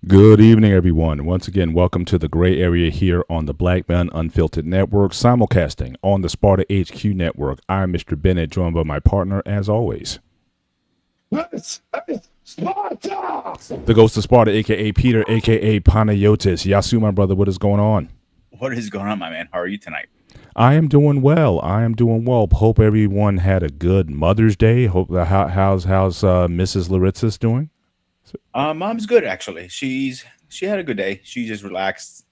Good evening, everyone. Once again, welcome to the gray area here on the Black Man Unfiltered Network, simulcasting on the Sparta HQ Network. I'm Mr. Bennett, joined by my partner, as always. This is Sparta! The Ghost of Sparta, a.k.a. Peter, a.k.a. Panayotis. Yasu, my brother, what is going on? What is going on, my man? How are you tonight? I am doing well. Hope everyone had a good Mother's Day. Hope how's Mrs. Laritza's doing? Mom's good, actually. She had a good day. She just relaxed,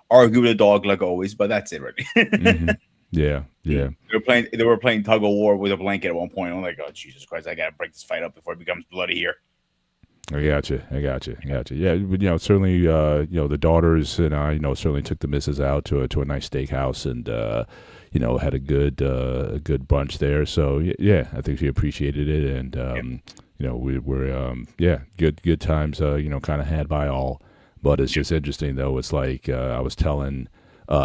argued with the dog like always, but that's it, really. Mm-hmm. Yeah. They were playing tug of war with a blanket at one point. I'm like, oh Jesus Christ, I gotta break this fight up before it becomes bloody here. I got you. Yeah, but, certainly, the daughters and I, certainly took the missus out to a nice steakhouse and, had a good brunch there. So yeah, I think she appreciated it, and we're good times, kind of had by all. But it's just interesting though. It's like I was telling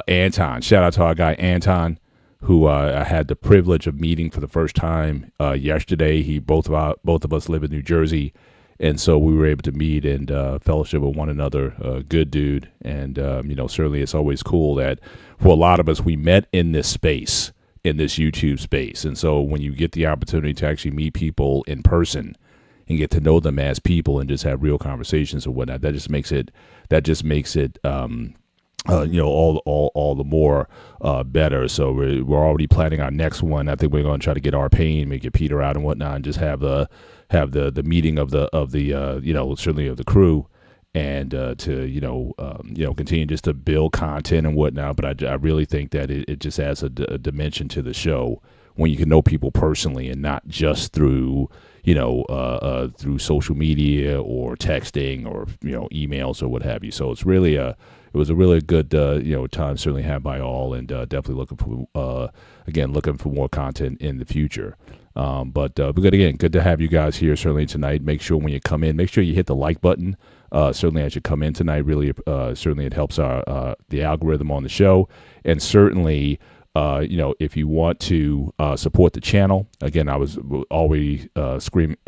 Anton, shout out to our guy Anton, who I had the privilege of meeting for the first time yesterday. Both of us live in New Jersey. And so we were able to meet and fellowship with one another. Good dude. And, certainly it's always cool that for a lot of us, we met in this space, in this YouTube space. And so when you get the opportunity to actually meet people in person and get to know them as people and just have real conversations or whatnot, that just makes it all the more better. So we're already planning our next one. I think we're going to try to get our pain, maybe get Peter out and whatnot, and just have the meeting of the certainly of the crew, and to continue just to build content and whatnot. But I really think that it just adds a dimension to the show when you can know people personally and not just through through social media or texting or emails or what have you. So it's really it was a really good time certainly had by all, and definitely looking for more content in the future. But good to have you guys here certainly tonight. Make sure when you come in, make sure you hit the like button. Certainly as you come in tonight, really certainly it helps the algorithm on the show, and certainly if you want to support the channel, again, I was already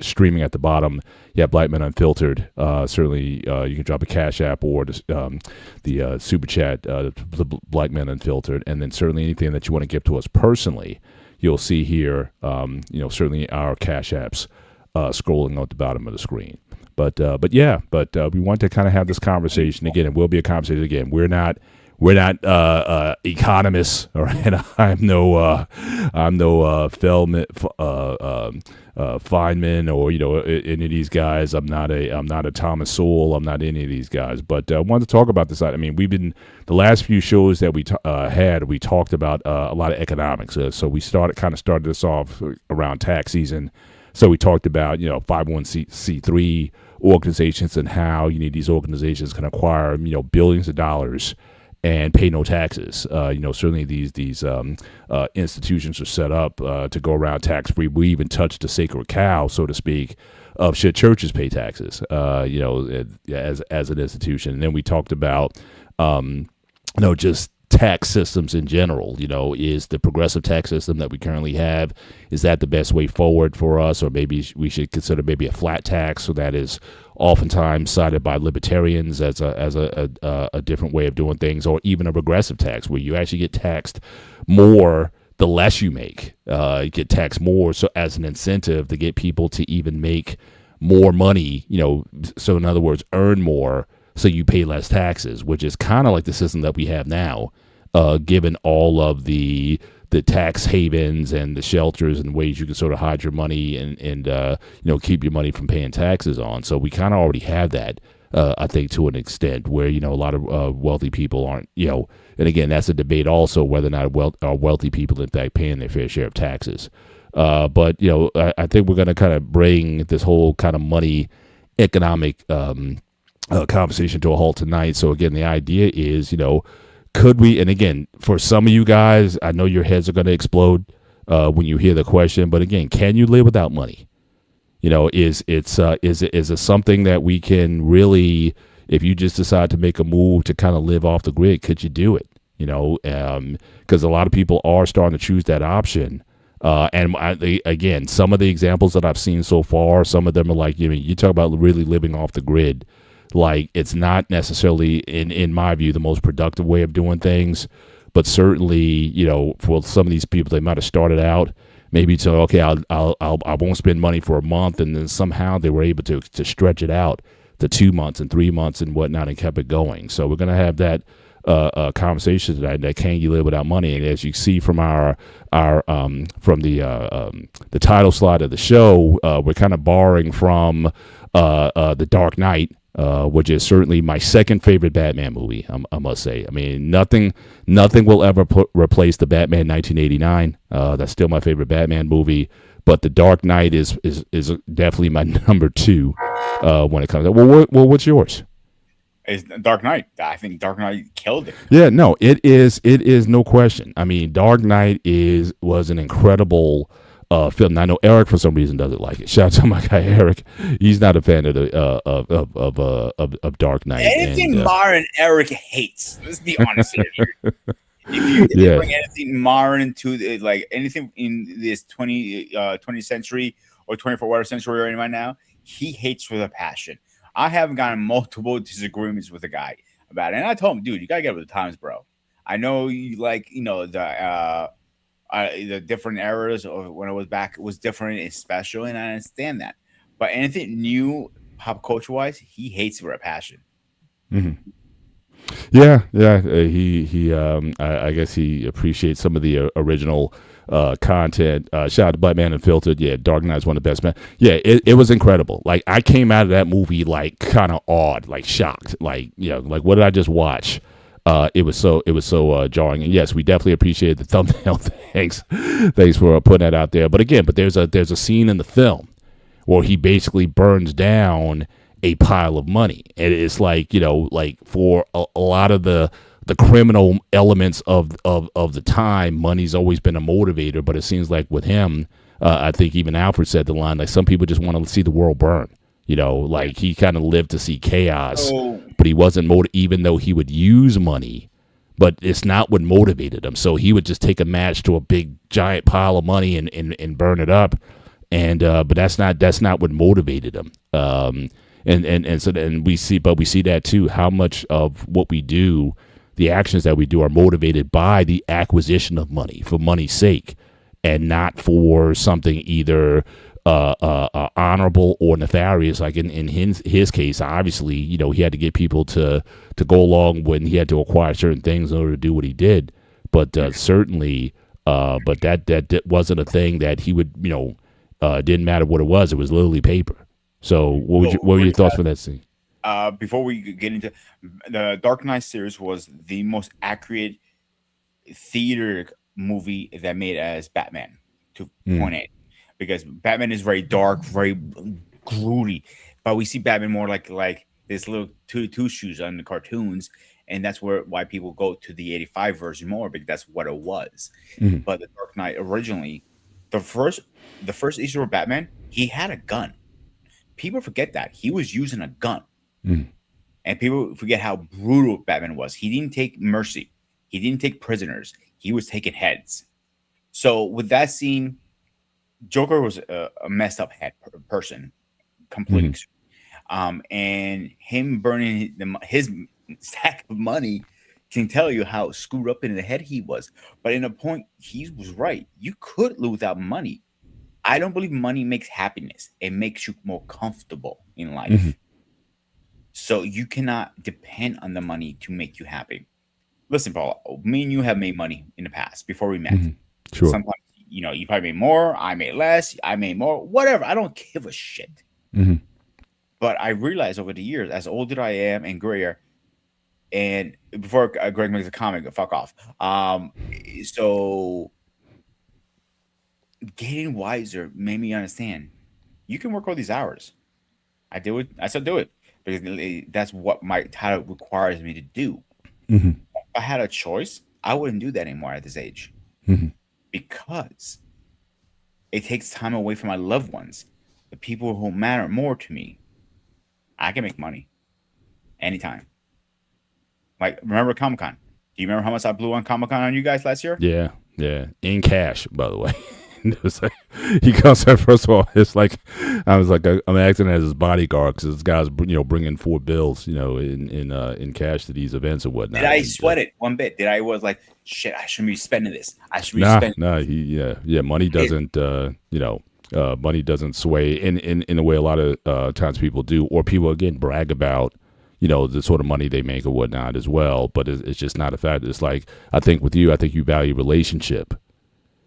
streaming at the bottom. Yeah, Black Men Unfiltered. Certainly, you can drop a Cash App or the Super Chat, the Black Men Unfiltered, and then certainly anything that you want to give to us personally, you'll see here. Certainly our Cash Apps scrolling at the bottom of the screen. But we want to kind of have this conversation again. It will be a conversation again. We're not economists, all right. I'm no Feynman or any of these guys. I'm not a Thomas Sowell. I'm not any of these guys. But I wanted to talk about this. I mean, we've been the last few shows that we talked about a lot of economics. So we started this off around tax season. So we talked about 501c3 organizations and how these organizations can acquire billions of dollars and pay no taxes. Certainly these institutions are set up to go around tax free. We even touched the sacred cow, so to speak, of should churches pay taxes, as an institution. And then we talked about, just tax systems in general. Is the progressive tax system that we currently have, is that the best way forward for us, or maybe we should consider maybe a flat tax? So that is oftentimes cited by libertarians as a different way of doing things, or even a regressive tax where you actually get taxed more the less you make, you get taxed more. So as an incentive to get people to even make more money, so in other words, earn more, so you pay less taxes, which is kind of like the system that we have now, given all of the tax havens and the shelters and ways you can sort of hide your money and keep your money from paying taxes on. So we kind of already have that. I think to an extent where a lot of wealthy people aren't, and again that's a debate also whether or not wealthy people in fact paying their fair share of taxes. But I think we're going to kind of bring this whole kind of money economic conversation to a halt tonight. So again, the idea is, could we? And again, for some of you guys, I know your heads are going to explode when you hear the question. But again, can you live without money? Is it something that we can really, if you just decide to make a move to kind of live off the grid, could you do it? Because a lot of people are starting to choose that option. Again, some of the examples that I've seen so far, some of them are like, you talk about really living off the grid. Like, it's not necessarily, in my view, the most productive way of doing things. But certainly, for some of these people, they might have started out maybe so, okay, I won't spend money for a month, and then somehow they were able to stretch it out to 2 months and 3 months and whatnot, and kept it going. So we're going to have that conversation tonight. That can you live without money? And as you see from our from the title slide of the show, we're kind of borrowing from the Dark Knight. Which is certainly my second favorite Batman movie, I must say. I mean, nothing will ever replace the Batman 1989. That's still my favorite Batman movie. But The Dark Knight is definitely my number two when it comes to. Well, what's yours? It's Dark Knight. I think Dark Knight killed it. Yeah, no, it is no question. I mean, Dark Knight was an incredible film. And I know Eric for some reason doesn't like it. Shout out to my guy Eric. He's not a fan of the of Dark Knight. Anything modern, Eric hates. Let's be honest here. If you bring anything modern into anything in this 20th century or 24th century or right now, he hates with a passion. I have gotten multiple disagreements with the guy about it, and I told him, dude, you gotta get with the times, bro. I know you the different eras or when it was back, it was different and special, and I understand that. But anything new, pop culture wise, he hates with a passion. Mm-hmm. Yeah. I guess he appreciates some of the original content. Shout out to Batman Unfiltered. Yeah, Dark Knight is one of the best, man. Yeah, it was incredible. Like, I came out of that movie like kind of awed, like shocked, like like what did I just watch? It was so jarring. And yes, we definitely appreciate the thumbnail. Thanks for putting that out there. But again, there's a scene in the film where he basically burns down a pile of money, and it's like for a lot of the criminal elements of the time, money's always been a motivator. But it seems like with him, I think even Alfred said the line, like, some people just want to see the world burn. Like, he kind of lived to see chaos, but he wasn't even though he would use money, but it's not what motivated him. So he would just take a match to a big giant pile of money and burn it up. And but that's not what motivated him. And so then we see that too, how much of what we do, the actions that we do, are motivated by the acquisition of money for money's sake, and not for something either honorable or nefarious. Like in his case, obviously, he had to get people to go along when he had to acquire certain things in order to do what he did. But certainly, but that wasn't a thing that he would, didn't matter what it was. It was literally paper. So what were your thoughts for that scene? Before we get into the Dark Knight series, was the most accurate theater movie that made as Batman to point A, because Batman is very dark, very broody, but we see Batman more like this little two shoes on the cartoons, and that's why people go to the 85 version more, because that's what it was. Mm-hmm. But the Dark Knight originally, the first issue of Batman, he had a gun. People forget that he was using a gun. And people forget how brutal Batman was. He didn't take mercy. He didn't take prisoners. He was taking heads. So with that scene, Joker was a messed up head person, completely. And him burning his stack of money, can tell you how screwed up in the head he was. But in a point, he was right. You could live without money. I don't believe money makes happiness. It makes you more comfortable in Hmm. life. So you cannot depend on the money to make you happy. Listen, Paul, me and you have made money in the past before we met. Hmm. Sure. Sometimes, you probably made more, I made less, I made more, whatever. I don't give a shit. Hmm. But I realized over the years, as older I am and grayer, and before Greg makes a comment, fuck off. So getting wiser made me understand you can work all these hours. I do it. I still do it because that's what my title requires me to do. Hmm. If I had a choice, I wouldn't do that anymore at this age Hmm. because it takes time away from my loved ones, the people who matter more to me. I can make money anytime. Like, remember Comic Con? Do you remember how much I blew on Comic Con on you guys last year? Yeah. Yeah. In cash, by the way. It was like, he comes in, first of all, it's like I was like I'm acting as his bodyguard because this guy's bringing 4 bills in cash to these events or whatnot. Did I And, sweat it one bit? Did I was like, shit, I shouldn't be spending this. I should be nah, spending nah, money it. doesn't money doesn't sway in the way a lot of times people do, or people again brag about the sort of money they make or whatnot as well. But it's just not a fact. It's like I think with you, I think you value relationship.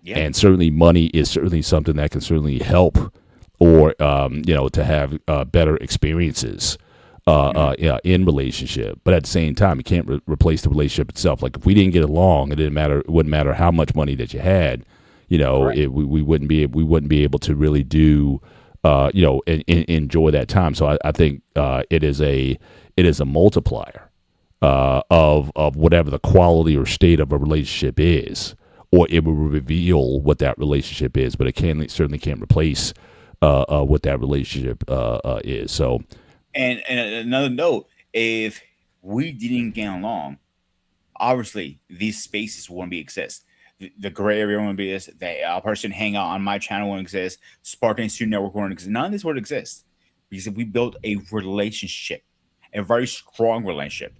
Yeah. And certainly money is certainly something that can certainly help or to have better experiences in relationship. But at the same time, you can't replace the relationship itself. Like if we didn't get along, it wouldn't matter how much money that you had. Right. We wouldn't be able to really do enjoy that time. So I think it is a multiplier of whatever the quality or state of a relationship is, or it will reveal what that relationship is, but certainly can't replace what that relationship is. So, And another note, if we didn't get along, obviously these spaces wouldn't be exist. The gray area wouldn't be exist. The person hang out on my channel wouldn't exist. Spartan Student Network wouldn't exist. None of this would exist because we built a relationship, a very strong relationship,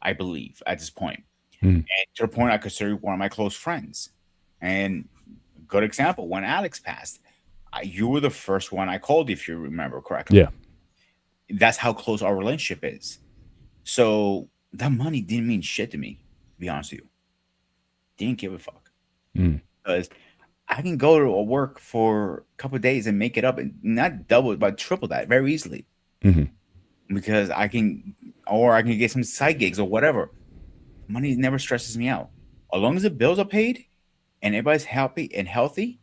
I believe, at this point. hmm, And to the point I consider you one of my close friends. And good example, when Alex passed, you were the first one I called, if you remember correctly. yeah, That's how close our relationship is. So that money didn't mean shit to me, to be honest with you. Didn't give a fuck. mm, Because I can go to a work for a couple of days and make it up and not double but triple that very easily. hmm, Because I can get some side gigs or whatever. Money never stresses me out. As long as the bills are paid and everybody's happy and healthy,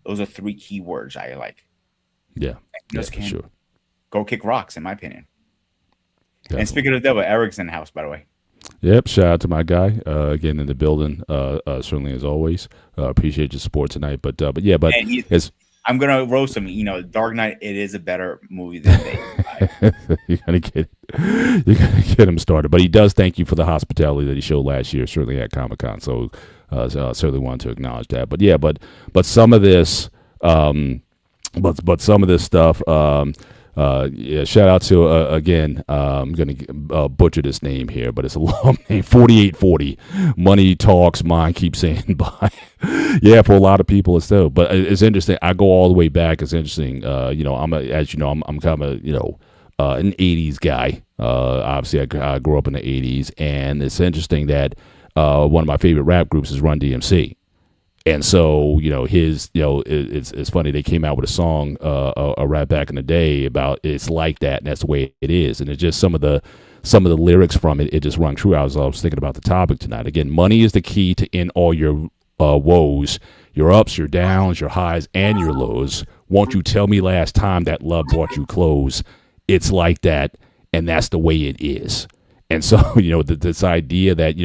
those are 3 key words I like. yeah, Just for can sure. go kick rocks, in my opinion. Definitely. And speaking of the devil, Eric's in the house, by the way. Yep. Shout out to my guy again in the building. Certainly as always. Appreciate your support tonight. But yeah, but And it's I'm gonna roast him. Dark Knight. It is a better movie than Day. you're gonna get him started. But he does thank you for the hospitality that he showed last year, certainly at Comic-Con. So I certainly want to acknowledge that. But yeah, but some of this but some of this stuff yeah, shout out to again I'm gonna butcher this name here, but it's a long name, 4840 Money Talks Mind Keeps Saying Bye. Yeah, for a lot of people it's still, but it's interesting. I go all the way back. It's interesting. I'm kind of an 80s guy. Obviously I grew up in the 80s, and it's interesting that one of my favorite rap groups is Run DMC. And so, it's funny. They came out with a song, a rap back in the day about it's like that, and that's the way it is. And it's just some of the lyrics from it. It just rung true. I was thinking about the topic tonight. Again, money is the key to end all your woes, your ups, your downs, your highs, and your lows. Won't you tell me last time that love brought you close? It's like that, and that's the way it is. And so, this idea that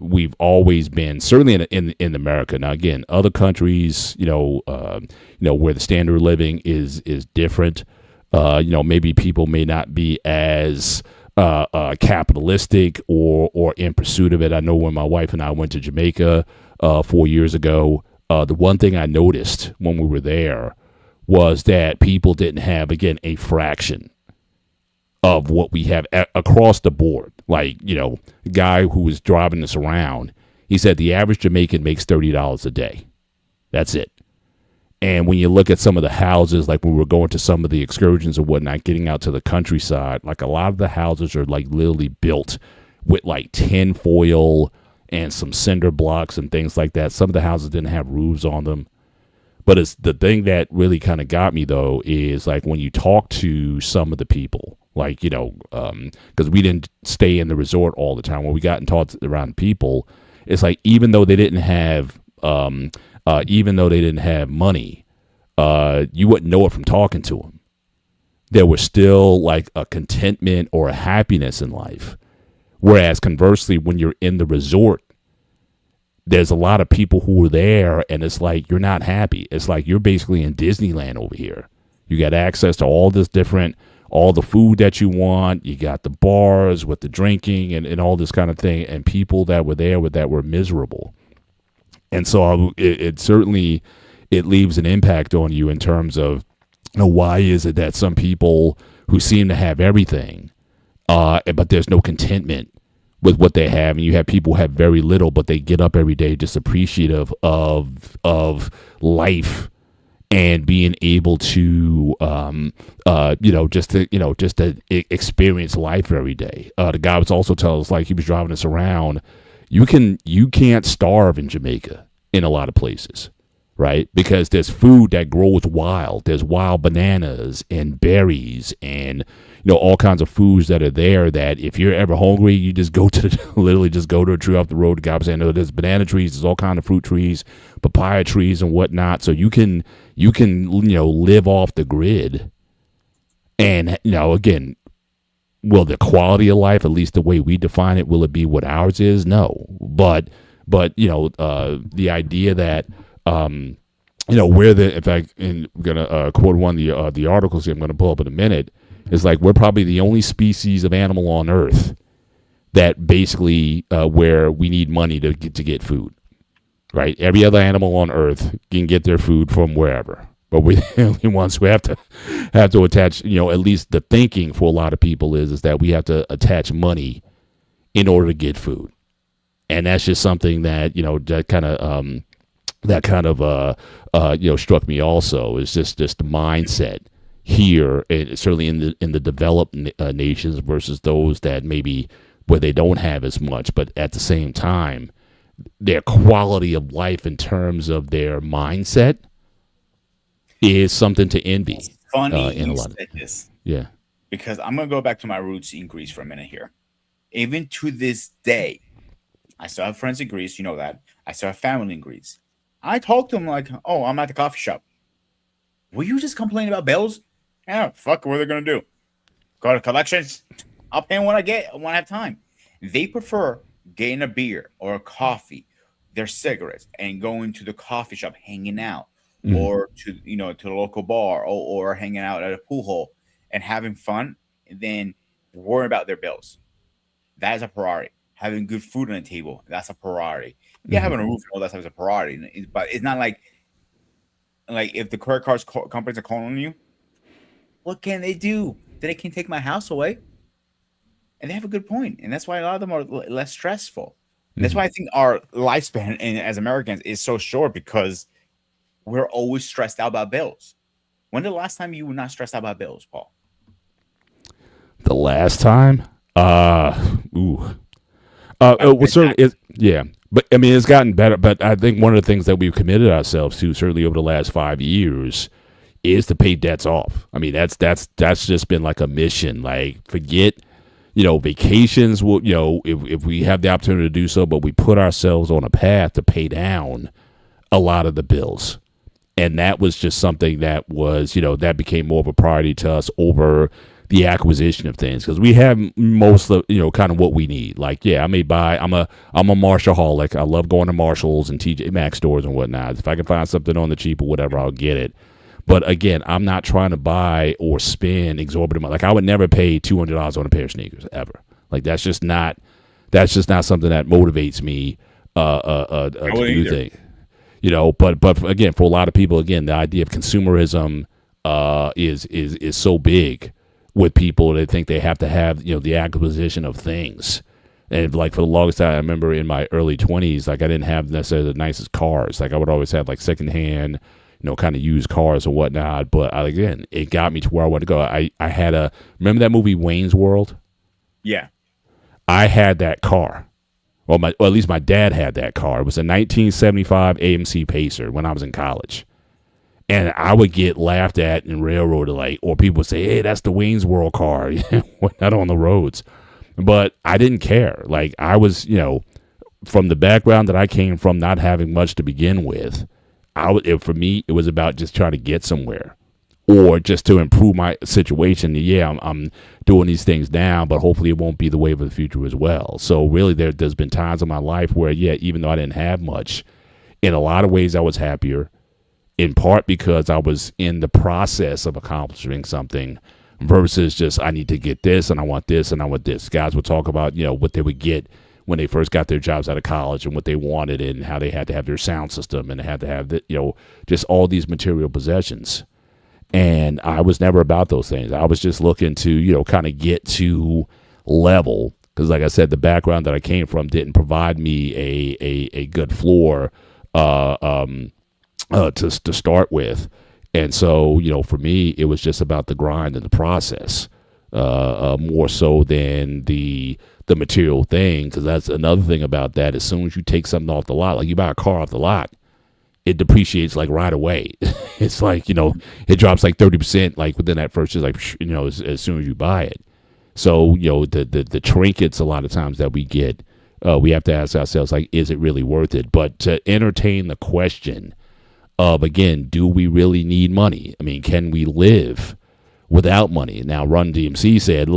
we've always been, certainly in America. Now, again, other countries, where the standard of living is different. Maybe people may not be as capitalistic or in pursuit of it. I know when my wife and I went to Jamaica 4 years ago, the one thing I noticed when we were there was that people didn't have, again, a fraction of what we have across the board. Like, the guy who was driving us around, he said the average Jamaican makes $30 a day. That's it. And when you look at some of the houses, like when we were going to some of the excursions and whatnot, getting out to the countryside, like a lot of the houses are like literally built with like tin foil and some cinder blocks and things like that. Some of the houses didn't have roofs on them. But it's the thing that really kind of got me, though, is like when you talk to some of the people, like, because we didn't stay in the resort all the time. When we got and talked around people, it's like even though they didn't have money, you wouldn't know it from talking to them. There was still like a contentment or a happiness in life. Whereas conversely, when you're in the resort, there's a lot of people who are there, and it's like you're not happy. It's like you're basically in Disneyland over here. You got access to all the food that you want. You got the bars with the drinking and all this kind of thing, and people that were there that were miserable. And so it certainly leaves an impact on you in terms of, why is it that some people who seem to have everything, but there's no contentment with what they have, and you have people who have very little, but they get up every day just appreciative of life and being able to, just to experience life every day. The guy was also telling us, like he was driving us around, you can't starve in Jamaica in a lot of places, right? Because there's food that grows wild. There's wild bananas and berries and all kinds of foods that are there that if you're ever hungry, you just go to literally just go to a tree off the road. The guy was saying, there's banana trees, there's all kinds of fruit trees, papaya trees and whatnot. So you can live off the grid. And again, will the quality of life, at least the way we define it, will it be what ours is? No. But the idea that in fact, I'm gonna quote one of the articles I'm gonna pull up in a minute. It's like we're probably the only species of animal on Earth that basically where we need money to get food, right? Every other animal on Earth can get their food from wherever, but we're the only ones who have to attach. At least the thinking for a lot of people is that we have to attach money in order to get food, and that's just something that struck me also. Is just the mindset here, and certainly in the developed nations versus those that maybe where they don't have as much, but at the same time, their quality of life in terms of their mindset is something to envy. It's funny in a you lot said this, yeah. because I'm gonna go back to my roots in Greece for a minute here. Even to this day, I still have friends in Greece. You know that. I still have family in Greece. I talk to them like, "Oh, I'm at the coffee shop. Will you just complain about bills? Yeah, fuck. What are they gonna do? Go to collections? I'll pay when I have time." They prefer getting a beer or a coffee, their cigarettes, and going to the coffee shop, hanging out, or to the local bar, or hanging out at a pool hall and having fun, than worrying about their bills. That is a priority. Having good food on the table, that's a priority. Yeah, having a roof and all that stuff is a priority, but it's not like if the credit cards companies are calling on you, what can they do? They can take my house away, and they have a good point, and that's why a lot of them are less stressful. And that's why I think our lifespan as Americans is so short, because we're always stressed out about bills. When the last time you were not stressed out about bills, Paul? The last time, certainly, yeah. But I mean, it's gotten better. But I think one of the things that we've committed ourselves to, certainly over the last 5 years, is to pay debts off. I mean, that's just been like a mission. Like, forget, vacations. Will if we have the opportunity to do so, but we put ourselves on a path to pay down a lot of the bills, and that was just something that was that became more of a priority to us over the acquisition of things, because we have most of kind of what we need. Like, yeah, I may buy. I'm a Marshallholic. I love going to Marshalls and TJ Maxx stores and whatnot. If I can find something on the cheap or whatever, I'll get it. But again, I'm not trying to buy or spend exorbitant money. Like, I would never pay $200 on a pair of sneakers ever. Like, that's just not something that motivates me to do things. But again, for a lot of people, again, the idea of consumerism is so big, with people. They think they have to have, the acquisition of things. And like for the longest time, I remember in my early 20s, like I didn't have necessarily the nicest cars. Like I would always have like secondhand, kind of used cars or whatnot. But again, it got me to where I wanted to go. I had remember that movie Wayne's World? Yeah. I had that car. Well, at least my dad had that car. It was a 1975 AMC Pacer when I was in college. And I would get laughed at and railroaded, or people would say, hey, that's the Wayne's World car. Not on the roads. But I didn't care. Like I was, from the background that I came from, not having much to begin with, for me, it was about just trying to get somewhere or just to improve my situation. Yeah, I'm doing these things now, but hopefully it won't be the way of the future as well. So really there's been times in my life where, even though I didn't have much, in a lot of ways I was happier, in part because I was in the process of accomplishing something versus just I need to get this and I want this and I want this. Guys would talk about, what they would get when they first got their jobs out of college and what they wanted and how they had to have their sound system and they had to have just all these material possessions. And I was never about those things. I was just looking to, kind of get to level because, like I said, the background that I came from didn't provide me a good floor to start with. And so, for me, it was just about the grind and the process more so than the material thing. Because that's another thing about that. As soon as you take something off the lot, like you buy a car off the lot, it depreciates like right away. It's like, it drops like 30% like within that first, just like, as soon as you buy it. So, the trinkets a lot of times that we get, we have to ask ourselves, like, is it really worth it? But to entertain the question of, again, do we really need money? I mean, can we live without money? Now, Run DMC said,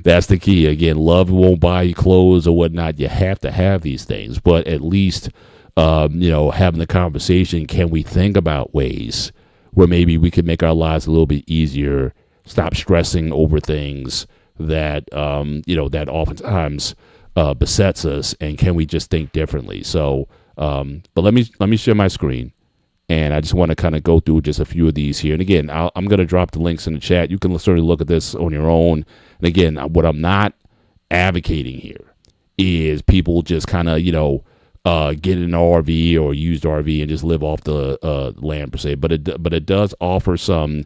that's the key. Again, love won't buy you clothes or whatnot. You have to have these things, but at least, having the conversation, can we think about ways where maybe we could make our lives a little bit easier, stop stressing over things that, that oftentimes besets us, and can we just think differently? So, but let me share my screen, and I just want to kind of go through just a few of these here. And again, I'm going to drop the links in the chat. You can certainly look at this on your own. And again, what I'm not advocating here is people just kind of, get an RV or used RV and just live off the land per se. But it does offer some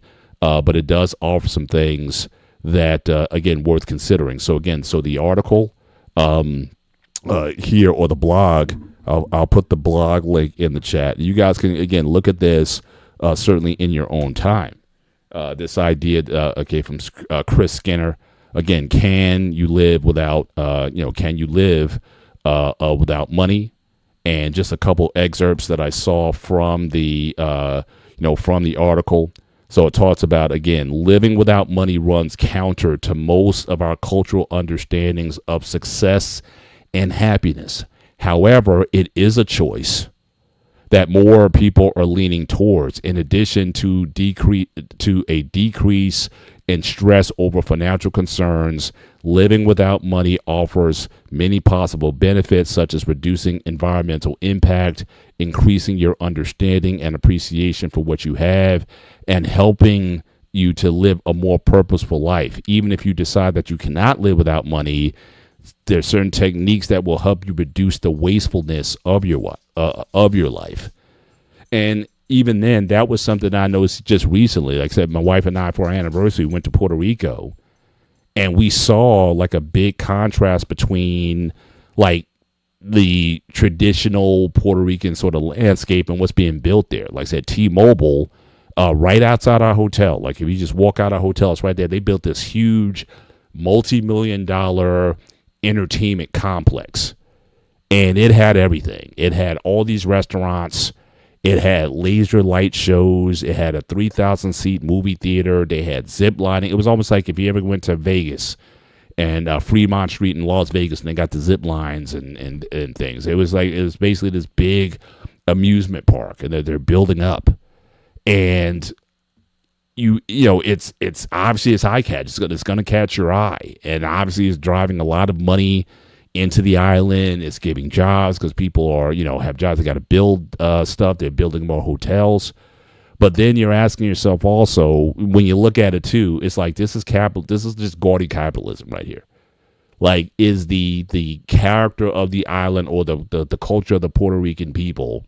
things that again worth considering. So again, the article here, or the blog, I'll put the blog link in the chat. You guys can again look at this certainly in your own time. This idea, from Chris Skinner. Again, can you live without without money? And just a couple excerpts that I saw from the article. So it talks about, again, living without money runs counter to most of our cultural understandings of success and happiness. However, it is a choice that more people are leaning towards. In addition to a decrease in stress over financial concerns, living without money offers many possible benefits, such as reducing environmental impact, increasing your understanding and appreciation for what you have, and helping you to live a more purposeful life. Even if you decide that you cannot live without money, there are certain techniques that will help you reduce the wastefulness of your life. And even then, that was something I noticed just recently. Like I said, my wife and I, for our anniversary, went to Puerto Rico, and we saw like a big contrast between like the traditional Puerto Rican sort of landscape and what's being built there. Like I said, T-Mobile, right outside our hotel. Like if you just walk out our hotel, it's right there. They built this huge multi-million-dollar entertainment complex, and it had everything. It had all these restaurants. It had laser light shows. It had a 3,000 seat movie theater. They had zip lining. It was almost like if you ever went to Vegas and Fremont Street in Las Vegas, and they got the zip lines and things. It was basically this big amusement park, and they're building up. And it's obviously it's eye catch. It's going to catch your eye, and obviously it's driving a lot of money into the island. It's giving jobs because people are have jobs. They got to build stuff. They're building more hotels. But then you're asking yourself also, when you look at it too, it's like this is capital. This is just gaudy capitalism right here. Like, is the character of the island or the culture of the Puerto Rican people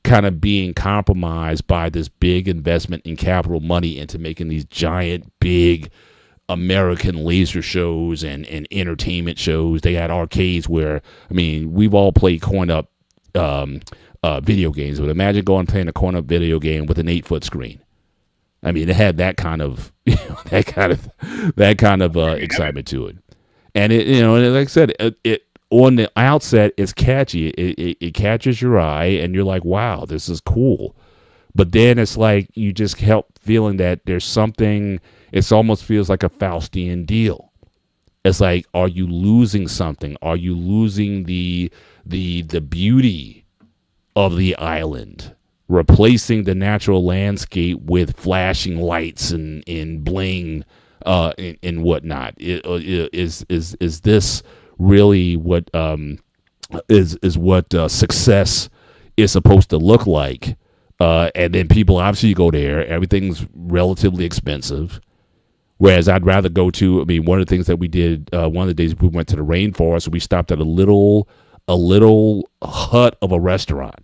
kind of being compromised by this big investment in capital money into making these giant, big American laser shows and entertainment shows? They had arcades where, I mean, we've all played coin up video games, but imagine going and playing a coin up video game with an 8-foot screen. I mean, it had that kind of excitement to it, and it, like I said, it on the outset it's catchy. It catches your eye, and you're like, wow, this is cool. But then it's like you just help feeling that there's something. It almost feels like a Faustian deal. It's like, are you losing something? Are you losing the beauty of the island, replacing the natural landscape with flashing lights and bling and whatnot? Is this really what is what success is supposed to look like? And then people obviously go there. Everything's relatively expensive. Whereas I'd rather go to, I mean, one of the things that we did, one of the days we went to the rainforest, we stopped at a little hut of a restaurant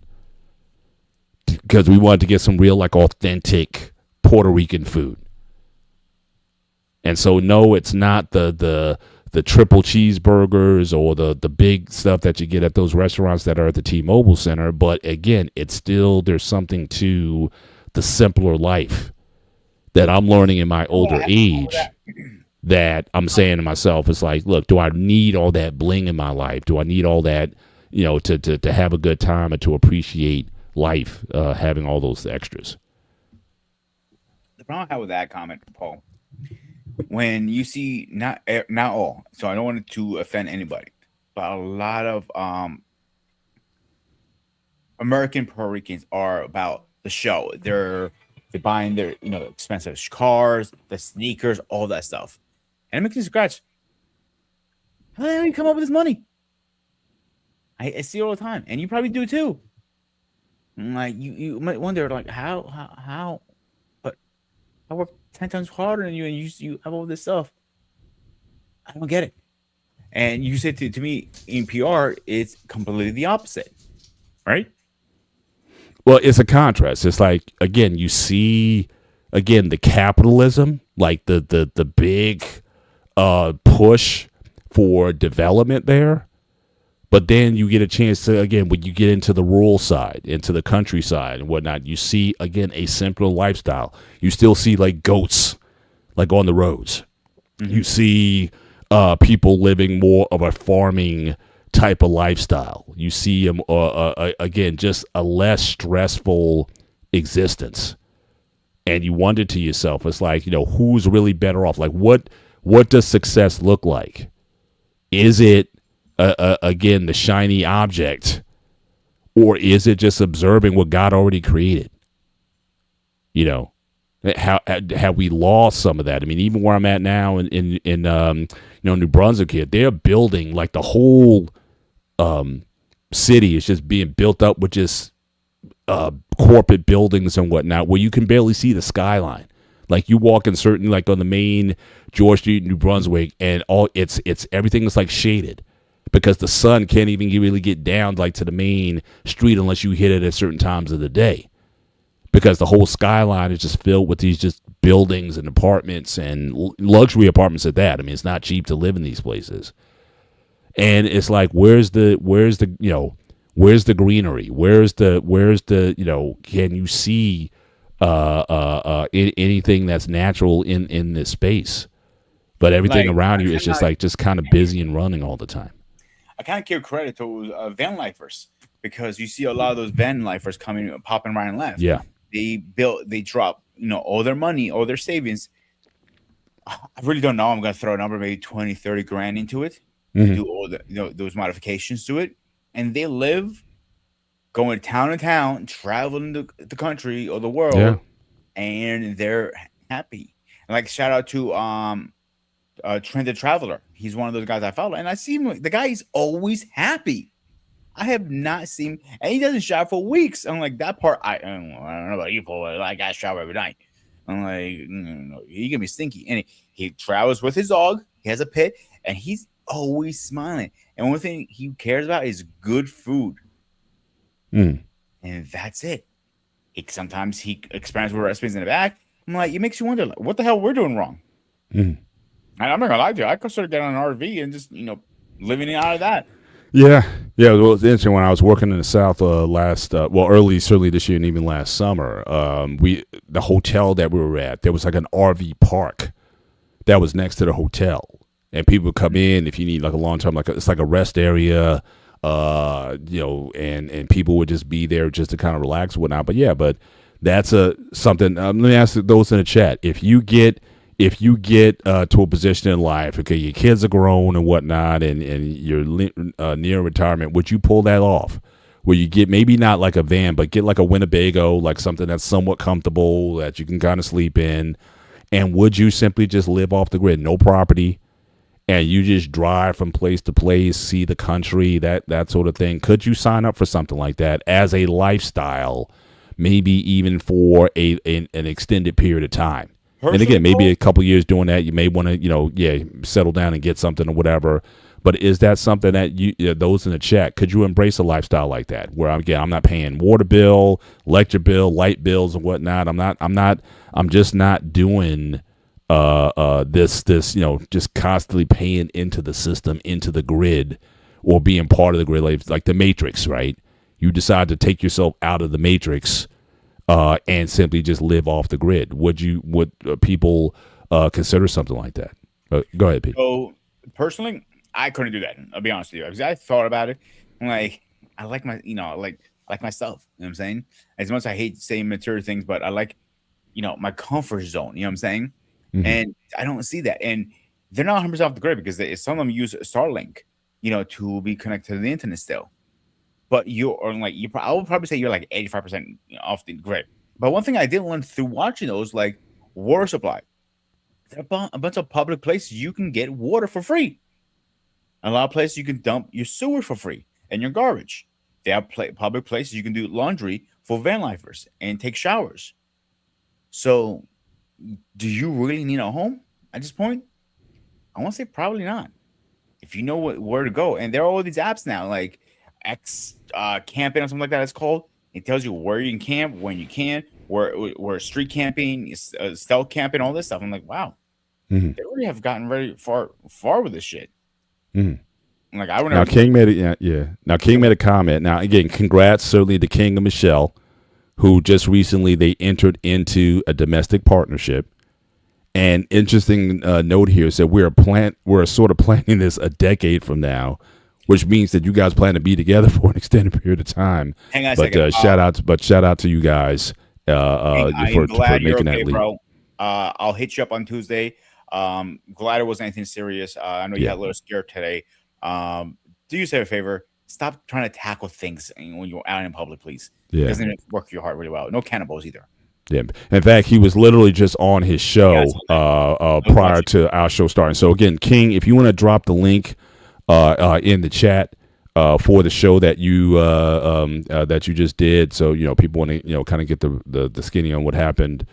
because we wanted to get some real, like, authentic Puerto Rican food. And so, no, it's not the triple cheeseburgers or the big stuff that you get at those restaurants that are at the T-Mobile Center. But again, it's still, there's something to the simpler life that I'm learning in my older age that I'm saying to myself, it's like, look, do I need all that bling in my life? Do I need all that, to have a good time and to appreciate life, having all those extras? The problem I have with that comment, Paul, when you see not all, so I don't want to offend anybody, but a lot of American Puerto Ricans are about the show. They're buying their expensive cars, the sneakers, all that stuff, and it makes me scratch. How the hell do you come up with this money? I see it all the time, and you probably do too. Like you might wonder, like how, but I work 10 times harder than you, and you have all this stuff. I don't get it. And you said to me in PR, it's completely the opposite, right? Well, it's a contrast. It's like, again, you see, again, the capitalism, like the big push for development there. But then you get a chance to, again, when you get into the rural side, into the countryside and whatnot, you see, again, a simpler lifestyle. You still see, like, goats, like, on the roads. Mm-hmm. You see people living more of a farming type of lifestyle. You see them again, just a less stressful existence, and you wonder to yourself, it's like, who's really better off? Like, what does success look like? Is it again the shiny object, or is it just observing what God already created? How have we lost some of that? I mean, even where I'm at now in New Brunswick here, they're building, like, the whole city is just being built up with just corporate buildings and whatnot, where you can barely see the skyline. Like, you walk in certain, like, on the main George Street, New Brunswick, and all it's everything is, like, shaded because the sun can't even really get down, like, to the main street unless you hit it at certain times of the day, because the whole skyline is just filled with these just buildings and apartments and luxury apartments at that. I mean, it's not cheap to live in these places. And it's like, where's the greenery? Where's the can you see anything that's natural in this space? But everything around you is just kind of busy and running all the time. I kind of give credit to van lifers, because you see a lot of those van lifers popping right and left. Yeah, they drop all their money, all their savings. I really don't know. I'm going to throw a number, maybe 20, 30 grand into it. Mm-hmm. Do all the those modifications to it, and they live going town to town, traveling the country or the world, and they're happy. And, like, shout out to Trend the Traveler. He's one of those guys I follow, and I see him. The guy is always happy. I have not seen, and he doesn't shower for weeks. I'm like, that part, I don't know about you, Paul. But I got to shower every night. I'm like, no, he can be stinky. And he travels with his dog. He has a pet, and he's always smiling. And one thing he cares about is good food. Mm. And that's it. Sometimes he experiments with recipes in the back. I'm like, it makes you wonder, like, what the hell we're doing wrong. Mm. And I'm not gonna lie to you, I consider getting an RV and just living out of that. Yeah. Well, it's interesting. When I was working in the South certainly this year and even last summer, the hotel that we were at, there was like an RV park that was next to the hotel, and people would come in if you need like a long time, it's like a rest area, and people would just be there just to kind of relax and whatnot. But that's something. Let me ask those in the chat: if you get to a position in life, okay, your kids are grown and whatnot, and you're near retirement, would you pull that off? Where you get maybe not like a van, but get like a Winnebago, like something that's somewhat comfortable that you can kind of sleep in, and would you simply just live off the grid, no property, and you just drive from place to place, see the country, that sort of thing? Could you sign up for something like that as a lifestyle, maybe even for an extended period of time? And again, maybe a couple of years doing that, you may want to, settle down and get something or whatever. But is that something that those in the chat, could you embrace a lifestyle like that? Where I'm not paying water bill, electric bill, light bills and whatnot. I'm just not doing this, just constantly paying into the system, into the grid, or being part of the grid, like the Matrix, right? You decide to take yourself out of the Matrix and simply just live off the grid. Would people consider something like that? Go ahead, Pete. So personally, I couldn't do that. I'll be honest with you. Because I thought about it. I'm like, I like my, like myself. You know what I'm saying? As much as I hate saying material things, but I like, my comfort zone. You know what I'm saying? Mm-hmm. And I don't see that. And they're not 100% off the grid because some of them use Starlink, to be connected to the internet still. But I would probably say you're like 85% off the grid. But one thing I did learn through watching those, like water supply, there are a bunch of public places you can get water for free. A lot of places you can dump your sewer for free and your garbage. There are public places you can do laundry for van lifers and take showers. So, do you really need a home at this point? I want to say probably not. If you know where to go, and there are all these apps now, like X camping or something like that. It's called. It tells you where you can camp, when you can, where street camping, stealth camping, all this stuff. I'm like, wow, they really have gotten very far with this shit. Mm-hmm. Like I would. Now King made it. Yeah. Now King made a comment. Now again, congrats certainly to King and Michelle, who just recently they entered into a domestic partnership. And interesting note here is that we're sort of planning this a decade from now, which means that you guys plan to be together for an extended period of time. Hang on a second. Shout out to you guys for making that leap. Bro. I'll hit you up on Tuesday. Glad it wasn't anything serious. I know you got a little scared today. Do yourself a favor. Stop trying to tackle things when you're out in public, please. Yeah. It doesn't work your heart really well. No cannibals either. Yeah. In fact, he was literally just on his show prior to our show starting. So again, King, if you want to drop the link in the chat for the show that you just did, so people want to kind of get the skinny on what happened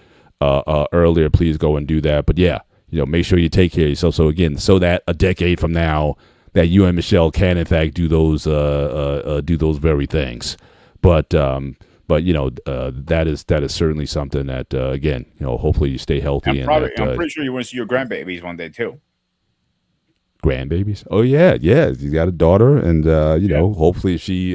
earlier, please go and do that. But yeah, make sure you take care of yourself. So again, so that a decade from now, that you and Michelle can in fact do those very things. But that is certainly something that again, hopefully you stay healthy. I'm pretty sure you want to see your grandbabies one day too. Grandbabies? Oh yeah. You got a daughter, and hopefully if she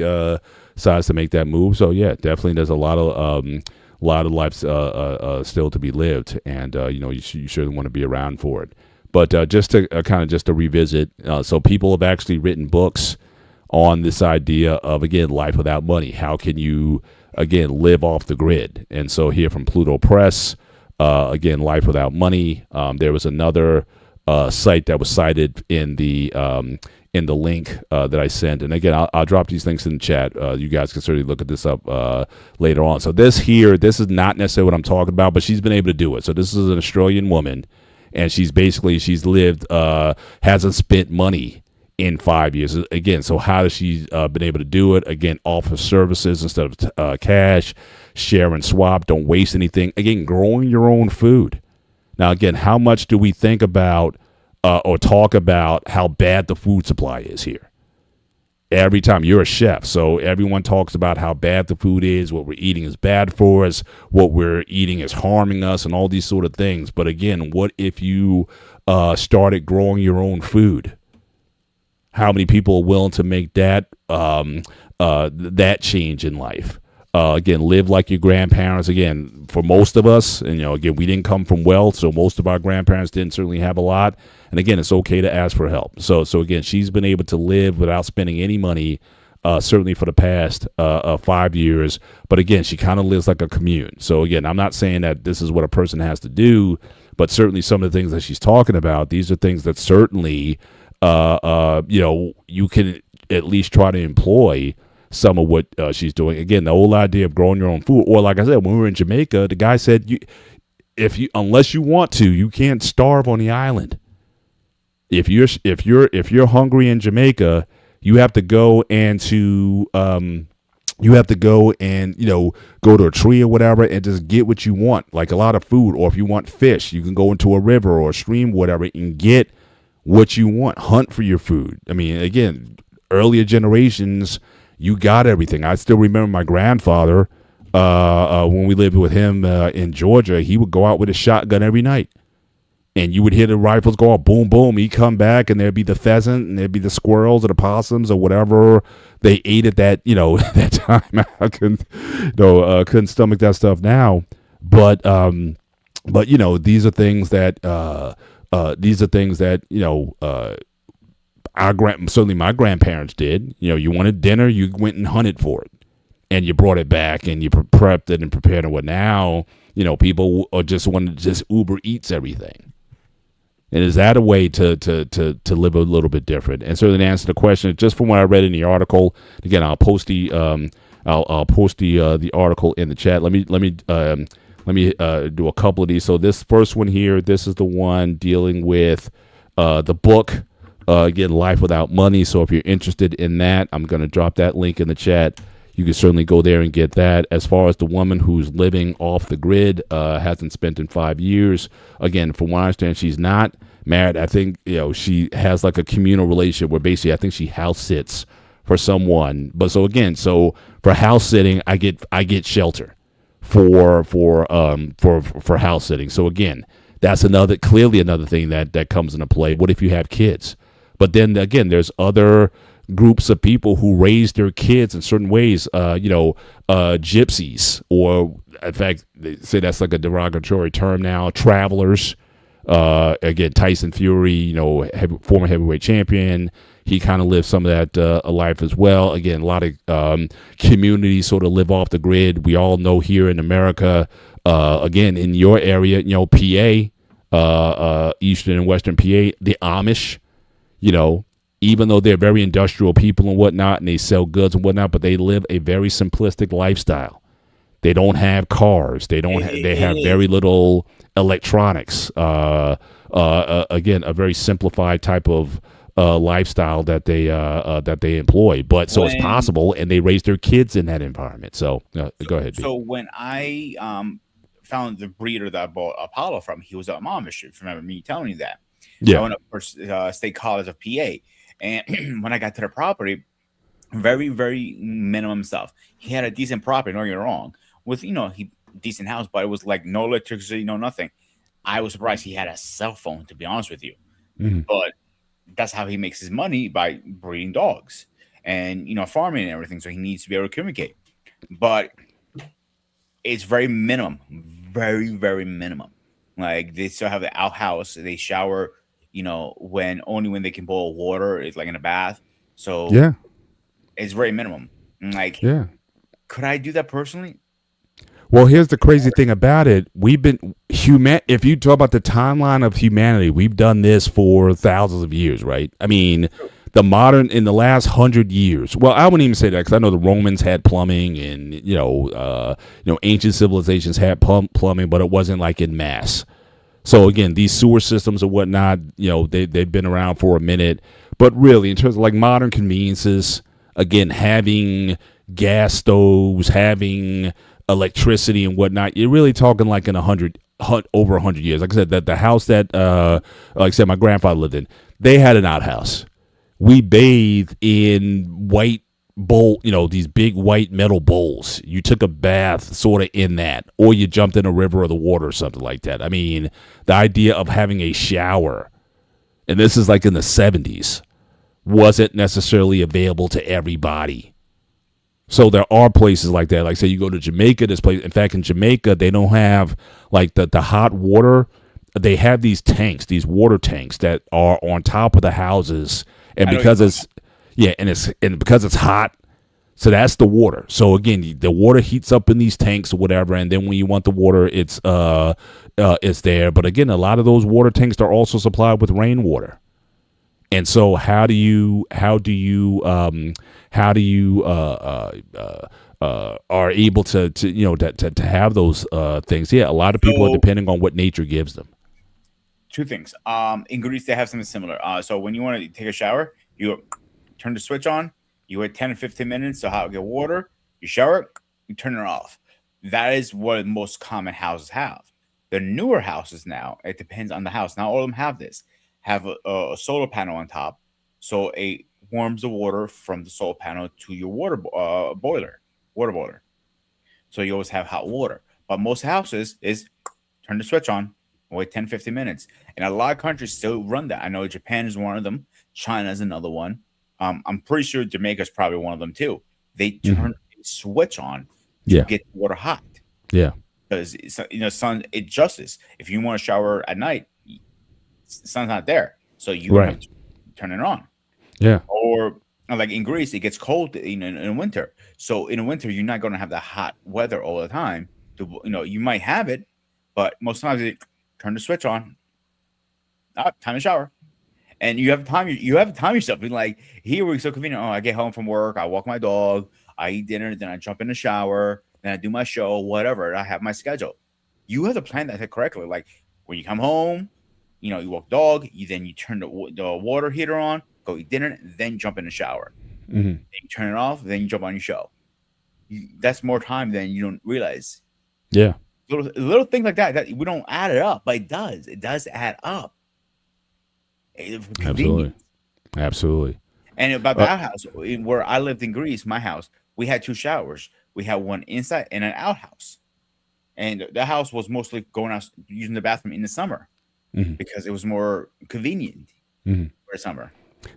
decides to make that move. So yeah, definitely there's a lot of life still to be lived, and you certainly want to be around for it. But just to revisit, so people have actually written books on this idea of, again, life without money. How can you, again, live off the grid? And so here from Pluto Press, again, life without money. There was another site that was cited in the link that I sent. And again, I'll drop these links in the chat. You guys can certainly look at this up later on. So this is not necessarily what I'm talking about, but she's been able to do it. So this is an Australian woman, and she's lived, hasn't spent money in 5 years. Again, so how has she been able to do it? Again, offer services instead of cash, share and swap, don't waste anything. Again, growing your own food. Now, again, how much do we think about or talk about how bad the food supply is here? Every time. You're a chef, so everyone talks about how bad the food is, what we're eating is bad for us, what we're eating is harming us, and all these sort of things. But again, what if you started growing your own food? How many people are willing to make that that change in life? Again, live like your grandparents. Again, for most of us, and again, we didn't come from wealth, so most of our grandparents didn't certainly have a lot. And again, it's okay to ask for help. So again, she's been able to live without spending any money, certainly for the past 5 years. But again, she kind of lives like a commune. So again, I'm not saying that this is what a person has to do, but certainly some of the things that she's talking about, these are things that certainly, you can at least try to employ some of what she's doing. Again, the whole idea of growing your own food, or like I said, when we were in Jamaica, the guy said, unless you want to, you can't starve on the island. If you're hungry in Jamaica, you have to go and go to a tree or whatever and just get what you want, like a lot of food. Or if you want fish, you can go into a river or a stream, whatever, and get what you want. Hunt for your food. I mean, again, earlier generations, you got everything. I still remember my grandfather, when we lived with him in Georgia, he would go out with a shotgun every night. And you would hear the rifles go off, boom, boom. He'd come back, and there'd be the pheasant, and there'd be the squirrels or the possums or whatever they ate at that, that time. I couldn't stomach that stuff now. But these are things that certainly my grandparents did. You wanted dinner, you went and hunted for it, and you brought it back, and you prepped it and prepared it. Well, now, people are just want to just Uber Eats everything. And is that a way to live a little bit different? And certainly to answer the question, just from what I read in the article, again, I'll post the article in the chat. Let me do a couple of these. So this first one here, this is the one dealing with the book, again, Life Without Money. So if you're interested in that, I'm going to drop that link in the chat. You can certainly go there and get that. As far as the woman who's living off the grid, hasn't spent in 5 years. Again, from what I understand, she's not married. I think she has like a communal relationship where basically I think she house sits for someone. But so for house sitting, I get shelter for house sitting. So again, that's clearly another thing that comes into play. What if you have kids? But then again, there's other groups of people who raise their kids in certain ways, gypsies, or in fact, they say that's like a derogatory term now, travelers. Again, Tyson Fury, former heavyweight champion, he kind of lived some of that life as well. Again, a lot of communities sort of live off the grid. We all know here in America, again, in your area, PA, Eastern and Western PA, the Amish, even though they're very industrial people and whatnot, and they sell goods and whatnot, but they live a very simplistic lifestyle. They don't have cars. They have very little electronics. Again, a very simplified type of lifestyle that they employ. But so it's possible, and they raise their kids in that environment. So go ahead. So when I found the breeder that I bought Apollo from, he was a Amish. If you remember me telling you that. Yeah. I went up for State College of PA. And when I got to the property, very, very minimum stuff. He had a decent property, don't get me wrong, with, decent house, but it was like no electricity, no nothing. I was surprised he had a cell phone, to be honest with you. Mm-hmm. But that's how he makes his money, by breeding dogs and, farming and everything. So he needs to be able to communicate. But it's very minimum, very, very minimum. Like, they still have the outhouse. They shower when they can boil water, it's like in a bath. So yeah, it's very minimum. Like, yeah, could I do that personally? Well, here's the crazy thing about it. If you talk about the timeline of humanity, we've done this for thousands of years, right? I mean, in the last 100 years, well, I wouldn't even say that, because I know the Romans had plumbing, and, ancient civilizations had plumbing, but it wasn't like in mass. So again, these sewer systems and whatnot, they've been around for a minute, But really, in terms of like modern conveniences, again, having gas stoves, having electricity and whatnot, you're really talking like in over 100 years. Like I said, that the house that, like I said, my grandfather lived in, they had an outhouse. We bathed in white bowl, these big white metal bowls. You took a bath sort of in that, or you jumped in a river or the water or something like that. I mean, the idea of having a shower, and this is like in the 70s, wasn't necessarily available to everybody. So there are places like that. Like say you go to Jamaica, this place. In fact, in Jamaica, they don't have like the hot water. They have these tanks, these water tanks that are on top of the houses, and because it's because it's hot, so that's the water. So again, the water heats up in these tanks or whatever, and then when you want the water, it's there. But again, a lot of those water tanks are also supplied with rainwater. And so, how do you are able to have those things? Yeah, a lot of people are depending on what nature gives them. Two things. In Greece, they have something similar. So when you want to take a shower, you turn the switch on. You wait 10 or 15 minutes to get water. You shower. You turn it off. That is what most common houses have. The newer houses now, it depends on the house. Not all of them have this. Have a solar panel on top, so it warms the water from the solar panel to your water boiler. So you always have hot water. But most houses is turn the switch on, wait 10, 15 minutes. And a lot of countries still run that. I know Japan is one of them. China is another one. I'm pretty sure Jamaica is probably one of them too. They turn a switch on to get water hot. Yeah. Because sun, it adjusts. If you want to shower at night, sun's not there, so you have to turn it on. Yeah. Or like in Greece, it gets cold in winter. So in winter, you're not going to have the hot weather all the time. You might have it, but most times it turn the switch on. Time to shower, and you have time. You have to time yourself. Like here, we're so convenient. Oh, I get home from work, I walk my dog, I eat dinner, then I jump in the shower, then I do my show, whatever. I have my schedule. You have to plan that correctly. Like when you come home. You walk dog, you turn the water heater on, go eat dinner, then jump in the shower. Mm-hmm. Then you turn it off, then you jump on your show. That's more time than you don't realize. Yeah. Little things like that we don't add it up, but it does. It does add up. Absolutely. And about the outhouse, where I lived in Greece, my house, we had 2 showers. We had one inside and an outhouse. And the house was mostly going out using the bathroom in the summer. Mm-hmm. Because it was more convenient for the summer.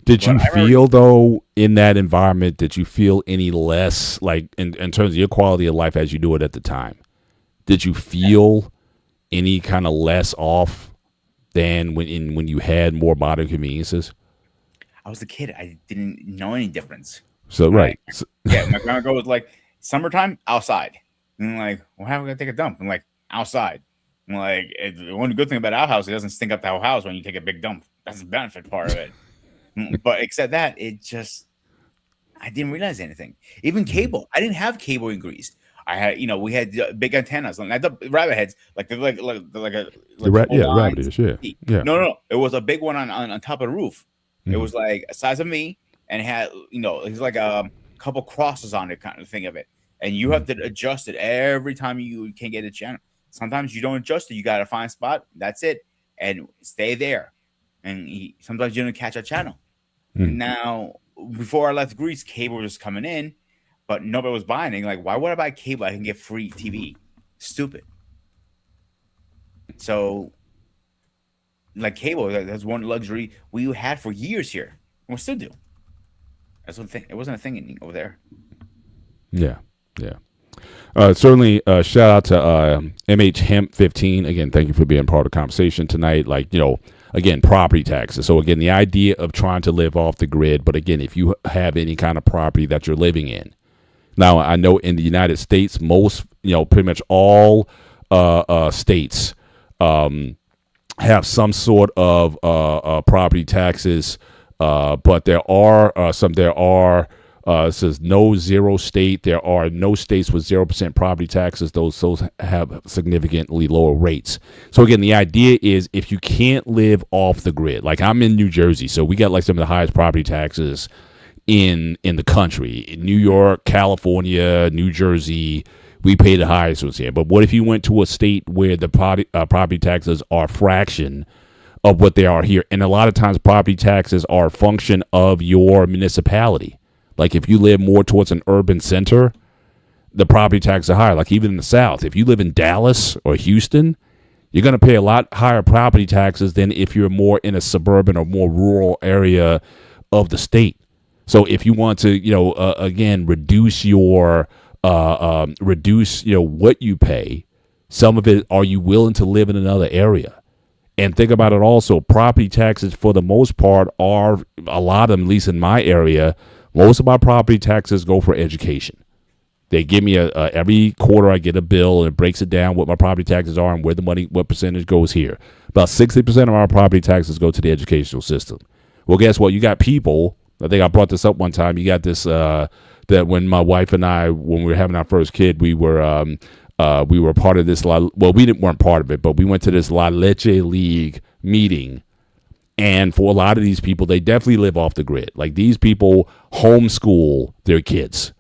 Did you feel, though, in that environment, did you feel any less, like, in terms of your quality of life as you do it at the time? Did you feel any kind of less off than when you had more modern conveniences? I was a kid. I didn't know any difference. So, right. Yeah, my grandma was like, summertime, outside. And I'm like, well, how am I going to take a dump? I'm like, outside. Like the one good thing about our house, it doesn't stink up the whole house when you take a big dump. That's the benefit part of it. But except that, I didn't realize anything. Even cable, I didn't have cable in Greece. I had, we had big antennas, like the rabbit heads, rabbit ears, yeah. No, it was a big one on top of the roof. It was like a size of me, and it had, it's like a couple crosses on it, kind of thing of it, and you have to adjust it every time you can't get a channel. Sometimes you don't adjust it. You got to find a spot. That's it. And stay there. And sometimes you don't catch a channel. Now, before I left Greece, cable was coming in, but nobody was buying it. Like, why would I buy cable? I can get free TV. Stupid. So, like cable, that's one luxury we had for years here. And we still do. That's one thing. It wasn't a thing over there. Yeah. Certainly, shout out to MH Hemp 15. Again, thank you for being part of the conversation tonight. Again, property taxes. So again, the idea of trying to live off the grid. But again, if you have any kind of property that you're living in. Now, I know in the United States, most, pretty much all states have some sort of property taxes. But there are It says no zero state. There are no states with 0% property taxes. Those have significantly lower rates. So again, the idea is if you can't live off the grid, like I'm in New Jersey, so we got like some of the highest property taxes in the country. In New York, California, New Jersey, we pay the highest ones here. But what if you went to a state where the property taxes are a fraction of what they are here? And a lot of times property taxes are a function of your municipality. Like if you live more towards an urban center, the property taxes are higher. Like even in the South, if you live in Dallas or Houston, you're going to pay a lot higher property taxes than if you're more in a suburban or more rural area of the state. So if you want to, again, reduce your what you pay, some of it, are you willing to live in another area? And think about it also, property taxes for the most part are, a lot of them, at least in my area, most of my property taxes go for education. They give me every quarter I get a bill and it breaks it down what my property taxes are and where the money, what percentage goes here. About 60% of our property taxes go to the educational system. Well, guess what? You got people, I think I brought this up one time. You got this, that when my wife and I, when we were having our first kid, we were part of this, weren't part of it, but we went to this La Leche League meeting. And for a lot of these people, they definitely live off the grid. Like these people homeschool their kids.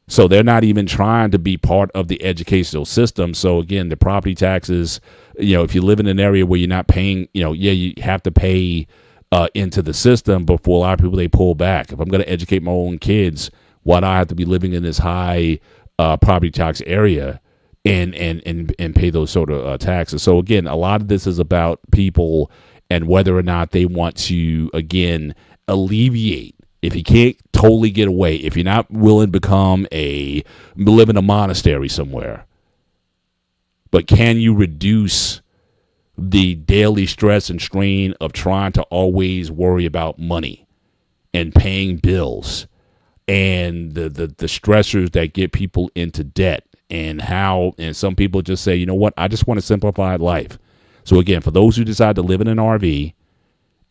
So they're not even trying to be part of the educational system. So again, the property taxes, if you live in an area where you're not paying, you have to pay into the system, but for a lot of people, they pull back. If I'm going to educate my own kids, why do I have to be living in this high property tax area and pay those sort of taxes? So again, a lot of this is about people and whether or not they want to, again, alleviate. If you can't totally get away, if you're not willing to live in a monastery somewhere, but can you reduce the daily stress and strain of trying to always worry about money and paying bills and the stressors that get people into debt and some people just say, you know what, I just want a simplified life. So again, for those who decide to live in an RV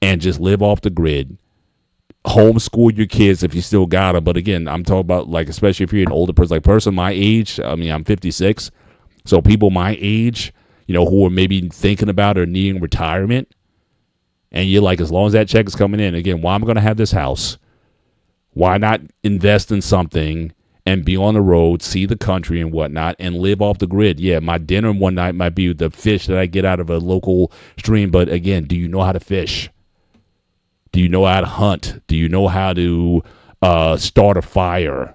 and just live off the grid, homeschool your kids if you still got them. But again, I'm talking about like, especially if you're an older person, like person my age, I'm 56. So people my age, who are maybe thinking about or needing retirement, and you're like, as long as that check is coming in, again, why am I going to have this house? Why not invest in something and be on the road, see the country and whatnot, and live off the grid? Yeah, my dinner one night might be the fish that I get out of a local stream, but again, do you know how to fish? Do you know how to hunt? Do you know how to start a fire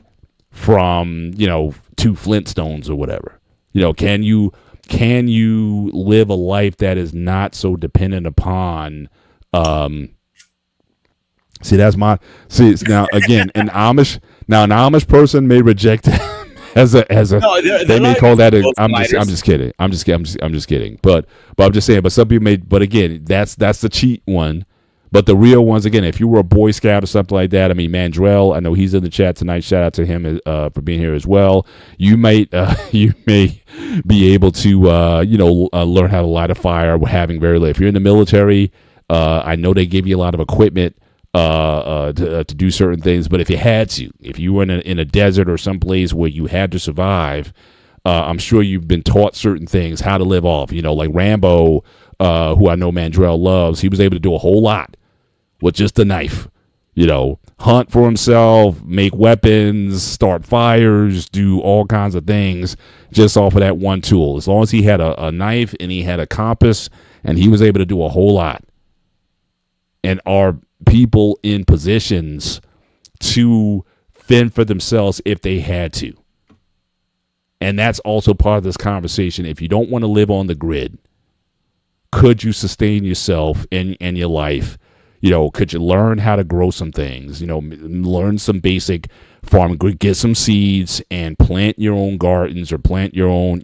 from, 2 Flintstones or whatever? Can you live a life that is not so dependent upon now again, an Amish person may reject it as a they may call that I'm just kidding. I'm just kidding. But I'm just saying, but some people may, but again, that's the cheat one. But the real ones, again, if you were a Boy Scout or something like that, Mandrell, I know he's in the chat tonight. Shout out to him for being here as well. You may be able to learn how to light a fire having very little. If you're in the military, I know they give you a lot of equipment to do certain things. But if you were in a desert or someplace where you had to survive, I'm sure you've been taught certain things, how to live off. Like Rambo, who I know Mandrell loves, he was able to do a whole lot with just a knife. Hunt for himself, make weapons, start fires, do all kinds of things just off of that one tool. As long as he had a knife and he had a compass, and he was able to do a whole lot. And are people in positions to fend for themselves if they had to? And that's also part of this conversation. If you don't want to live on the grid, could you sustain yourself and your life? Could you learn how to grow some things? Learn some basic farming, get some seeds and plant your own gardens or plant your own,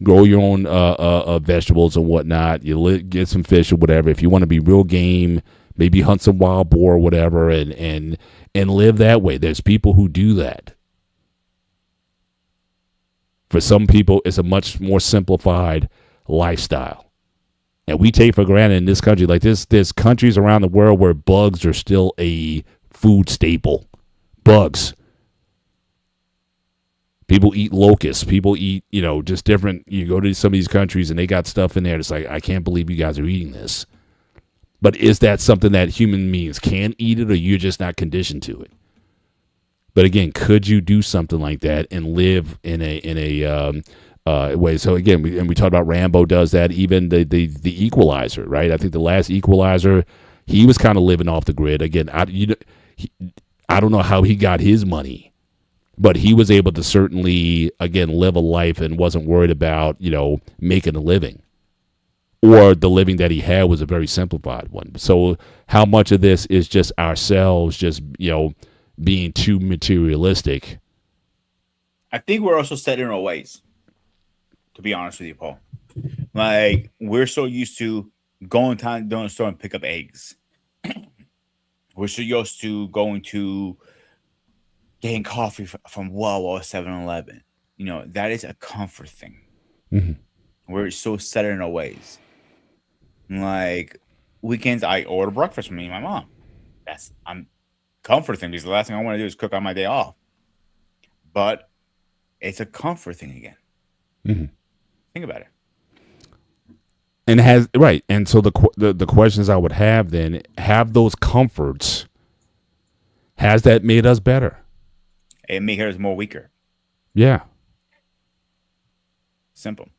grow your own vegetables and whatnot. Get some fish or whatever. If you want to be real game, maybe hunt some wild boar or whatever and live that way. There's people who do that. For some people, it's a much more simplified lifestyle. And we take for granted in this country, like there's countries around the world where bugs are still a food staple. bugs. People eat locusts. People eat, just different. You go to some of these countries and they got stuff in there. It's like, I can't believe you guys are eating this. But is that something that human beings can eat it, or you're just not conditioned to it? But again, could you do something like that and live in a way? So again, we talked about Rambo does that. Even the Equalizer, right? I think the last Equalizer, he was kind of living off the grid. Again, I don't know how he got his money, but he was able to certainly, again, live a life and wasn't worried about, making a living. Or the living that he had was a very simplified one. So how much of this is just ourselves just, being too materialistic? I think we're also set in our ways, to be honest with you, Paul. Like, we're so used to going to the store and pick up eggs. We're so used to going to getting coffee from Wawa or 7-Eleven. That is a comfort thing. Mm-hmm. We're so set in our ways. Like, weekends, I order breakfast for me and my mom. I'm comfort thing, because the last thing I want to do is cook on my day off. But it's a comfort thing again. Mm-hmm. Think about it. And and so the questions I would have then, have those comforts, has that made us better? It makes us more weaker. Yeah. Simple.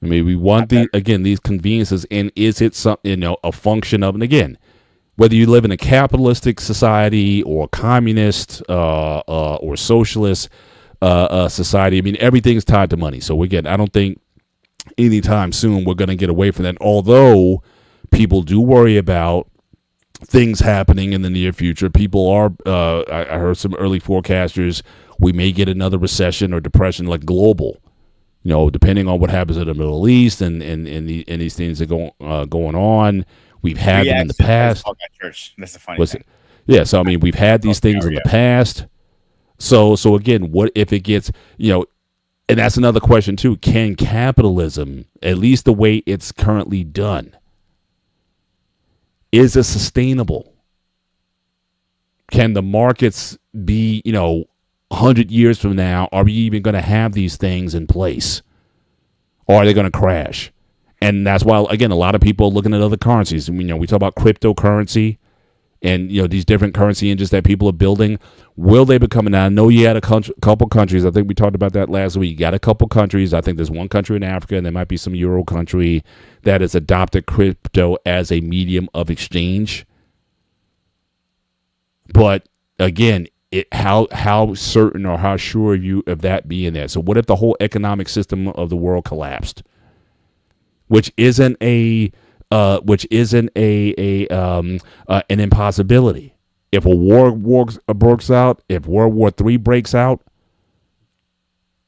I mean, we want these conveniences, and is it something, a function of, and again, whether you live in a capitalistic society or communist or socialist society, I mean, everything's tied to money. So again, I don't think anytime soon we're going to get away from that. Although people do worry about things happening in the near future. People are, I heard some early forecasters, we may get another recession or depression, like global. Depending on what happens in the Middle East and these things that going on. We've had them in the past. Church. That's the funny thing. Yeah, so I mean, we've had these things in the past. So again, what if it gets, and that's another question too. Can capitalism, at least the way it's currently done, is it sustainable? Can the markets be, 100 years from now, are we even going to have these things in place? Or are they going to crash? And that's why, again, a lot of people are looking at other currencies. We talk about cryptocurrency and, these different currency engines that people are building. Will they become, and I know you had a couple countries, I think we talked about that last week. You got a couple countries. I think there's one country in Africa, and there might be some Euro country that has adopted crypto as a medium of exchange. But again, how certain or how sure are you of that being there? So what if the whole economic system of the world collapsed? Which isn't an impossibility. If a war breaks out, if World War III breaks out,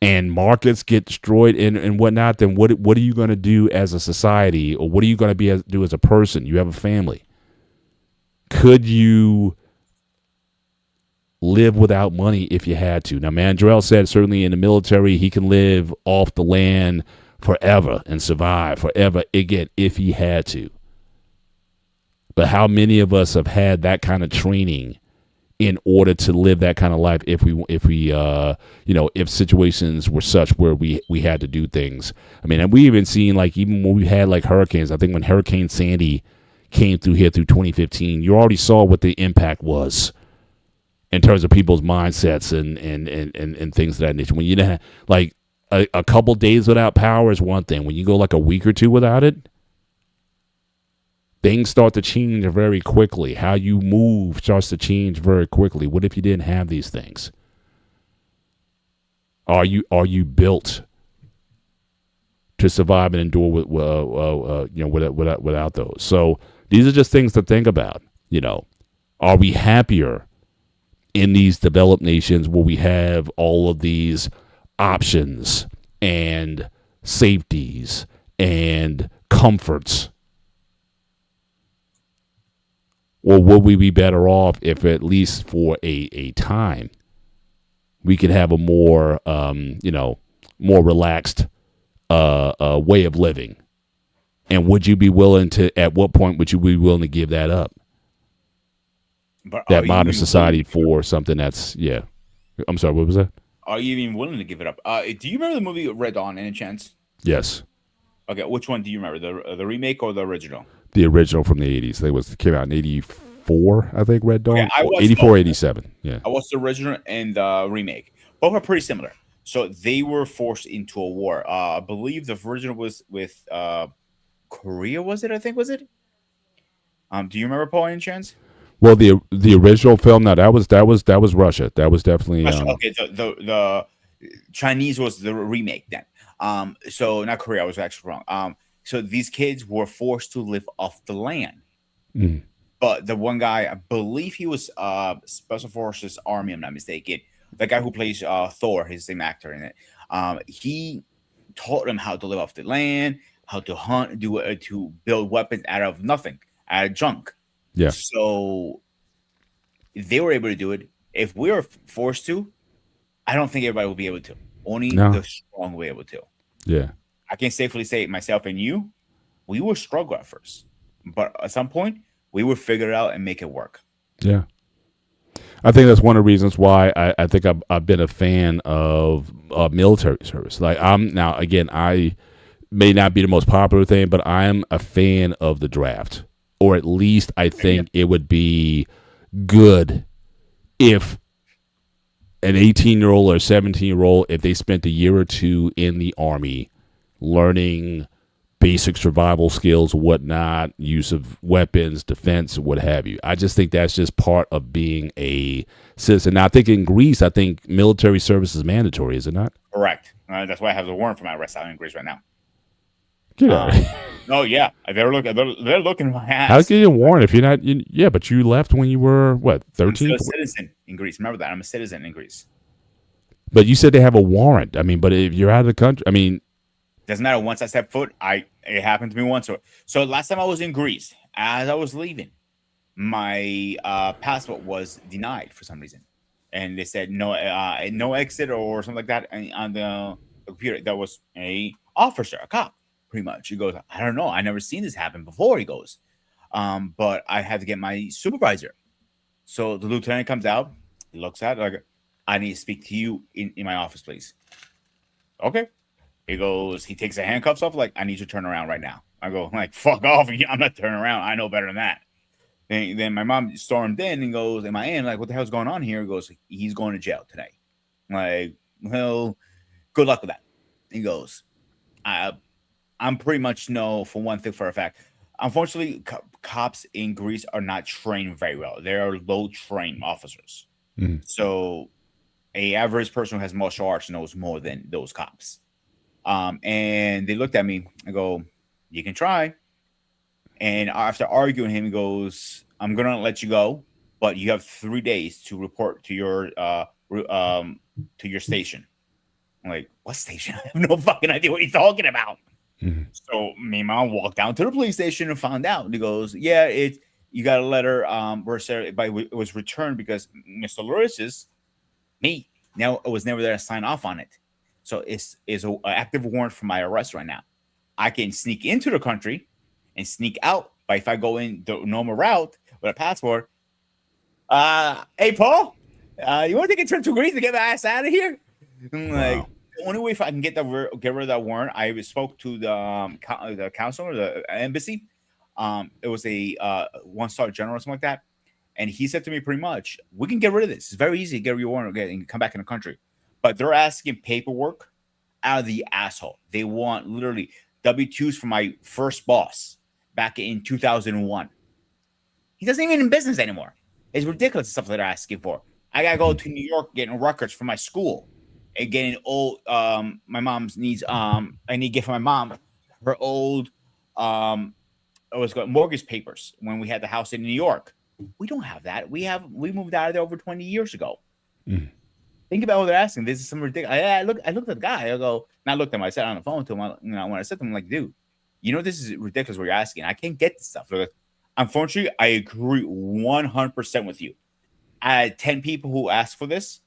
and markets get destroyed and whatnot, then what are you going to do as a society, or what are you going to do as a person? You have a family. Could you live without money if you had to? Now, Mandrell said certainly in the military he can live off the land forever and survive forever, again, if he had to. But how many of us have had that kind of training in order to live that kind of life if situations were such where we had to do things? I mean, and we even seen, like, even when we had like hurricanes, I think when Hurricane Sandy came through here through 2015, you already saw what the impact was in terms of people's mindsets and things of that nature. When you have like a couple days without power is one thing. When you go like a week or two without it, things start to change very quickly. How you move starts to change very quickly. What if you didn't have these things? Are you built to survive and endure without those? So these are just things to think about. Are we happier in these developed nations where we have all of these options and safeties and comforts? Or would we be better off if, at least for a time, we could have a more more relaxed way of living? And would you be willing to? At what point would you be willing to give that up? But that modern society for something that's yeah. I'm sorry, what was that? are you even willing to give it up? Do you remember the movie Red Dawn? Any chance? Yes, Okay, which one do you remember? The remake or the original? the original from the 80s. They was came out in 84, I think. Red Okay, Dawn, I or watched both. 84, 87. Yeah, I watched the original and the remake. Both are pretty similar. So they were forced into a war. I believe the original was with Korea. Was it? I think was it. Do you remember Paul any chance? well, the original film, no, that was Russia. That was definitely Russia. Okay, the Chinese was the remake then. So not Korea. I was actually wrong. So these kids were forced to live off the land. mm, But the one guy, I believe he was Special Forces Army. I'm not mistaken. The guy who plays Thor, he's the same actor in it. He taught them how to live off the land, how to hunt, to build weapons out of nothing, out of junk. yeah, So they were able to do it. If we were forced to, I don't think everybody will be able to. Only no, the strong will be able to. yeah, I can safely say myself and you, we will struggle at first, but at some point we will figure it out and make it work. yeah. I think that's one of the reasons why I think I've been a fan of military service. Like I'm now again, I may not be the most popular thing, but I am a fan of the draft, or at least I Yeah. think it would be good if an 18-year-old or a 17-year-old, if they spent a year or two in the army learning basic survival skills, whatnot, use of weapons, defense, what have you. I just think that's just part of being a citizen. Now, I think in Greece, I think military service is mandatory, is it not? Correct. That's why I have the warrant for my arrest out in Greece right now. Get Um, out. oh yeah, they're looking my How ass. can you warn if you're not? Yeah, but you left when you were what, I'm still 13? a citizen in Greece. Remember that I'm a citizen in Greece. But you said they have a warrant. I mean, but if you're out of the country, I mean, Doesn't matter. Once I step foot, it happened to me once. So last time I was in Greece, as I was leaving, my passport was denied for some reason, and they said no exit or something like that on the computer. That was a officer, a cop, pretty much. He goes, I don't know, I never seen this happen before. He goes, but I had to get my supervisor. So the lieutenant comes out, he looks at it, like, I need to speak to you in my office, please. Okay. He goes, he takes the handcuffs off, like, I need you to turn around right now. I go, like, fuck off. I'm not turning around. I know better than that. Then my mom stormed in and goes, am I in? Like, what the hell's going on here? He goes, he's going to jail today. I'm like, well, good luck with that. He goes, I, I'm pretty much know for one thing for a fact. Unfortunately, cops in Greece are not trained very well. They are low trained officers. mhm. So a average person who has martial arts knows more than those cops. And they looked at me. I go, you can try. And after arguing him, he goes, I'm gonna let you go, but you have 3 days to report to your station. I'm like, what station? I have no fucking idea what you're talking about. Mhm. So me and mom walked down to the police station and found out. And he goes, yeah, you got a letter but it was returned because Mr. Loris's me now I was never there to sign off on it. So it's an active warrant for my arrest right now. I can sneak into the country and sneak out, but if I go in the normal route with a passport, hey Paul, you want to take a trip to Greece to get my ass out of here? I'm like, Wow. the only way if I can get rid of that warrant, I spoke to the counselor, the embassy. It was a one-star general or something like that, and he said to me pretty much, we can get rid of this. It's very easy to get rid of your warrant and come back in the country, but they're asking paperwork out of the asshole. They want literally W-2s from my first boss back in 2001. He doesn't even in business anymore. It's ridiculous stuff that they're asking for. I gotta go to New York getting records for my school and getting old. My mom's needs. I need to get for my mom her old. It was got mortgage papers when we had the house in New York. We don't have that. We moved out of there over 20 years ago. Mhm. Think about what they're asking. This is some ridiculous. I looked at the guy. I go, not looked at him. I said on the phone to him. When I said to him, like, dude, this is ridiculous what you're asking. I can't get this stuff. Like, unfortunately, I agree 100% with you. Out of 10 people who ask for this,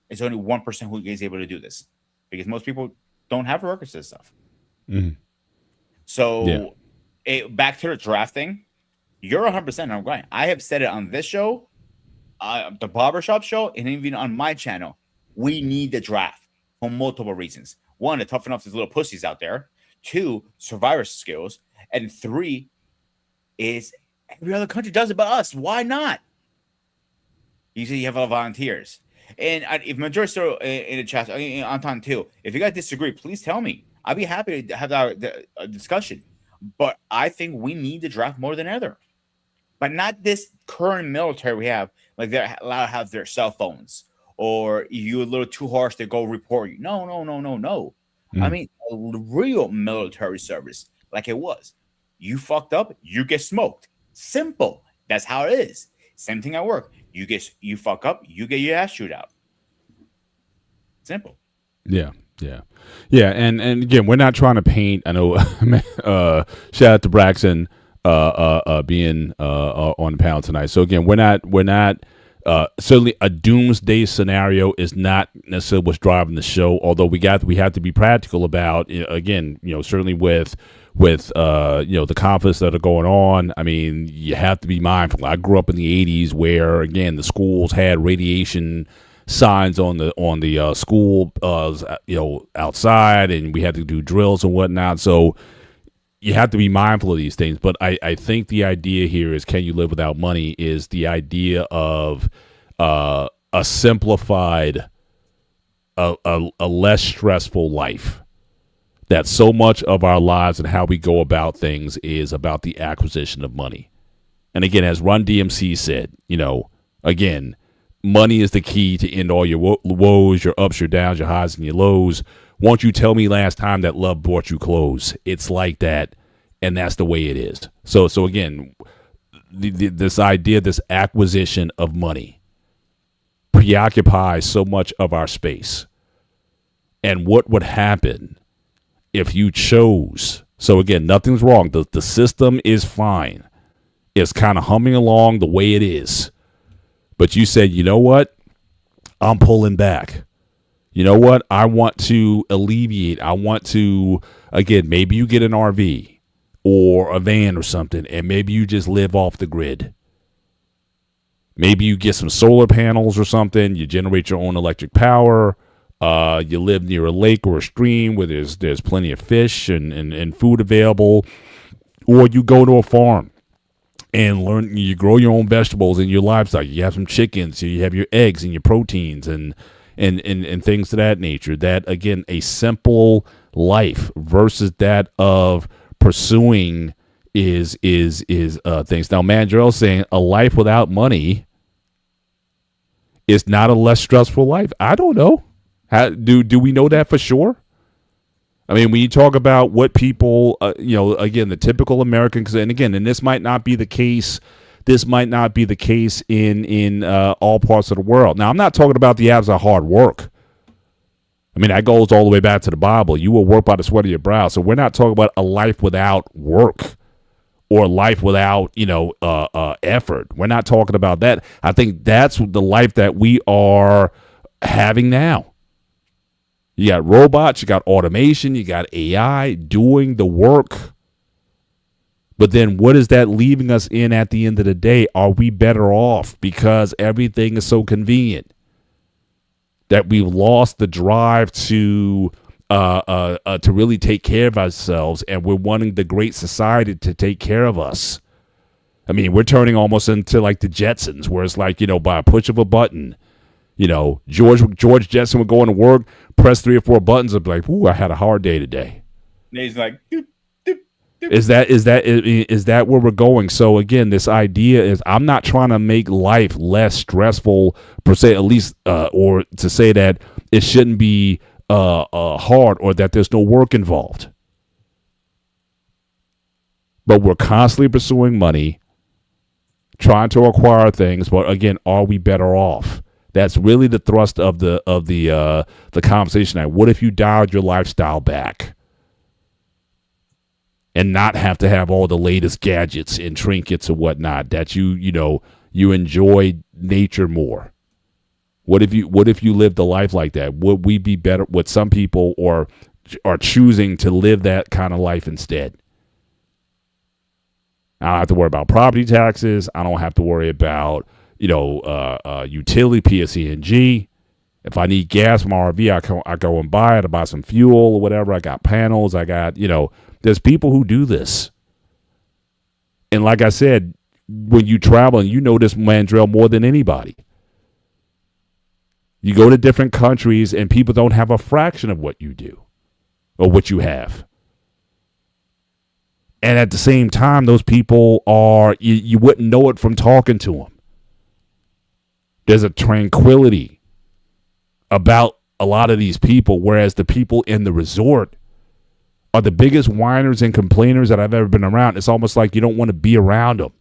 it's only 1% who is able to do this because most people don't have records to this stuff. Mhm. Yeah. So, back to the draft thing, you're 100% on right. I have said it on this show the barbershop show, and even on my channel, we need the draft for multiple reasons. One, to toughen up these little pussies out there. Two, survivor skills. And three, is every other country does it but us. Why not? You say you have a lot of volunteers. And if majority still in the chat, Anton too, if you guys disagree, please tell me. I'd be happy to have that discussion. But I think we need to draft more than ever. But not this current military we have, like they're allowed to have their cell phones, or you a little too harsh to go report you. No, no, no, no, no. I mean, a real military service, like it was. You fucked up, you get smoked. Simple. That's how it is. Same thing at work. You fuck up, you get your ass shoot out. Simple. Yeah. And again, we're not trying to paint. I know. Shout out to Braxton being on the panel tonight. So again, we're not certainly a doomsday scenario is not necessarily what's driving the show. Although we have to be practical about, again, certainly with the conflicts that are going on. I mean, you have to be mindful. I grew up in the 80s where, again, the schools had radiation signs on the school outside, and we had to do drills and whatnot. So you have to be mindful of these things. But I think the idea here is, can you live without money, is the idea of a simplified, a less stressful life. That so much of our lives and how we go about things is about the acquisition of money. And again, as Run DMC said, again, money is the key to end all your woes, your ups, your downs, your highs, and your lows. Won't you tell me last time that love brought you clothes? It's like that, and that's the way it is. So again, this idea, this acquisition of money preoccupies so much of our space. And what would happen if you chose? So again, nothing's wrong. The system is fine. It's kind of humming along the way it is. But you said, you know what? I'm pulling back. You know what? I want to alleviate. I want to, again, maybe you get an RV or a van or something, and maybe you just live off the grid. Maybe you get some solar panels or something. You generate your own electric power. You live near a lake or a stream where there's plenty of fish and food available. Or you go to a farm and you grow your own vegetables and your livestock. You have some chickens, you have your eggs and your proteins and things of that nature. That, again, a simple life versus that of pursuing is things. Now, Mandrell's saying a life without money is not a less stressful life. I don't know. How do we know that for sure? I mean, when you talk about what people, again, the typical Americans, and this might not be the case. This might not be the case in all parts of the world. Now, I'm not talking about the absence of hard work. I mean, that goes all the way back to the Bible. You will work by the sweat of your brow. So we're not talking about a life without work or a life without, effort. We're not talking about that. I think that's the life that we are having now. You got robots, you got automation, you got AI doing the work. But then what is that leaving us in at the end of the day? Are we better off because everything is so convenient that we've lost the drive to really take care of ourselves, and we're wanting the great society to take care of us? I mean, we're turning almost into like the Jetsons, where it's like, by a push of a button, George Jetson would go into work, press 3 or 4 buttons, and be like, "Ooh, I had a hard day today." And he's like, doop, doop, doop. Is that where we're going? So again, this idea is, I'm not trying to make life less stressful per se, at least, or to say that it shouldn't be hard or that there's no work involved. But we're constantly pursuing money, trying to acquire things. But again, are we better off? That's really the thrust of the conversation. Now, what if you dialed your lifestyle back and not have to have all the latest gadgets and trinkets and whatnot? That you enjoy nature more. What if you lived a life like that? Would we be better? What some people are choosing to live that kind of life instead. I don't have to worry about property taxes. I don't have to worry about utility, PSE&G. If I need gas from my RV, I go and buy it. I buy some fuel or whatever. I got panels. I got, there's people who do this. And like I said, when you travel, and you know this, Mandrell, more than anybody, you go to different countries and people don't have a fraction of what you do or what you have. And at the same time, those people are, you wouldn't know it from talking to them. There's a tranquility about a lot of these people, whereas the people in the resort are the biggest whiners and complainers that I've ever been around. It's almost like you don't want to be around them.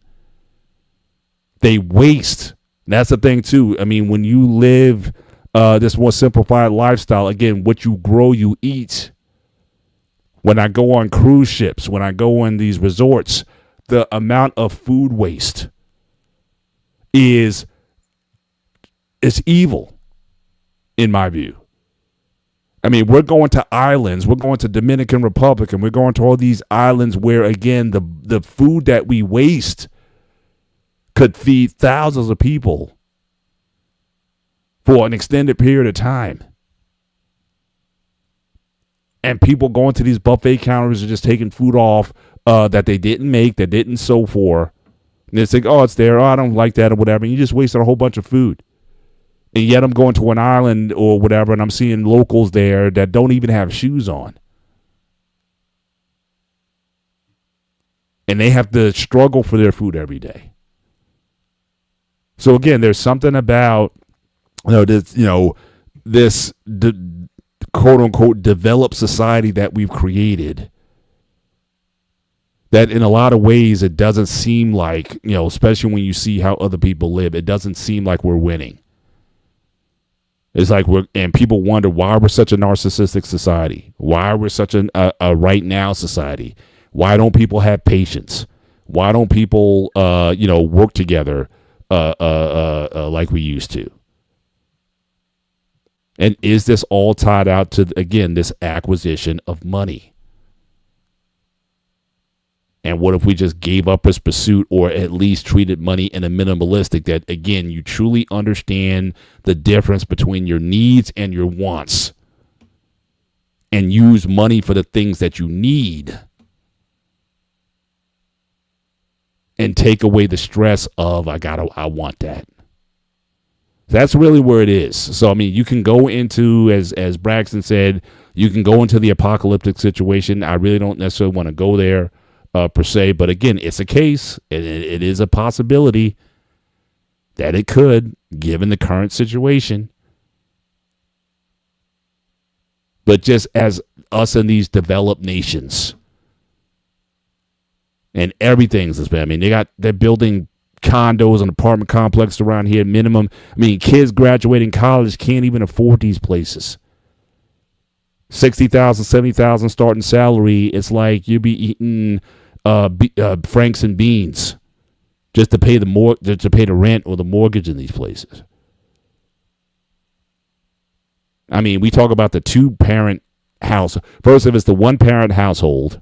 They waste. That's the thing, too. I mean, when you live this more simplified lifestyle, again, what you grow, you eat. When I go on cruise ships, when I go on these resorts, the amount of food waste is evil, in my view. I mean, we're going to islands, we're going to Dominican Republic, and we're going to all these islands where, again, the food that we waste could feed thousands of people for an extended period of time. And people going to these buffet counters and just taking food off that they didn't make, that didn't sew for. And they think, oh, it's there. Oh, I don't like that or whatever. And you just wasted a whole bunch of food. And yet I'm going to an island or whatever, and I'm seeing locals there that don't even have shoes on. And they have to struggle for their food every day. So again, there's something about this quote unquote developed society that we've created that in a lot of ways it doesn't seem like, especially when you see how other people live, it doesn't seem like we're winning. It's like and people wonder why we're such a narcissistic society. Why we're such a right now society. Why don't people have patience? Why don't people, work together like we used to? And is this all tied out to, again, this acquisition of money? And what if we just gave up its pursuit, or at least treated money in a minimalistic that, again, you truly understand the difference between your needs and your wants and use money for the things that you need and take away the stress of, I want that. That's really where it is. So, I mean, you can go into, as Braxton said, you can go into the apocalyptic situation. I really don't necessarily want to go there per se. But again, it's a case. It is a possibility that it could, given the current situation. But just as us in these developed nations, and everything's this bad. I mean, they're building condos and apartment complexes around here minimum. I mean, kids graduating college can't even afford these places. $60,000, $70,000 starting salary. It's like you'd be eating Franks and beans just to pay the rent or the mortgage in these places. I mean, we talk about the two-parent house. First, if it's the one-parent household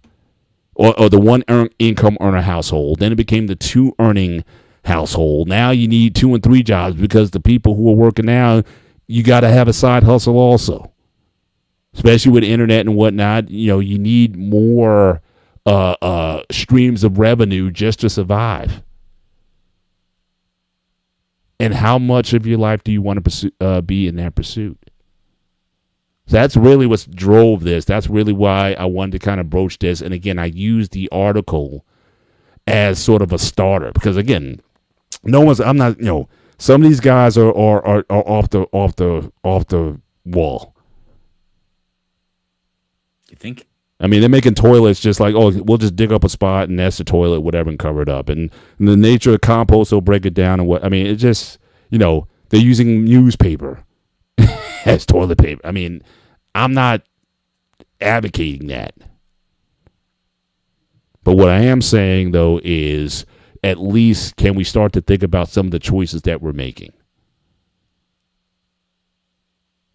or the one income earner household, then it became the two-earning household. Now you need 2 and 3 jobs because the people who are working now, you got to have a side hustle also. Especially with the internet and whatnot, you need more streams of revenue just to survive. And how much of your life do you want to be in that pursuit? That's really what drove this. That's really why I wanted to kind of broach this. And again, I used the article as sort of a starter because, again, some of these guys are off the wall. You think? I mean, they're making toilets just like, oh, we'll just dig up a spot and that's the toilet, whatever, and cover it up. And the nature of compost will break it down. And I mean, it just, they're using newspaper as toilet paper. I mean, I'm not advocating that. But what I am saying, though, is at least can we start to think about some of the choices that we're making?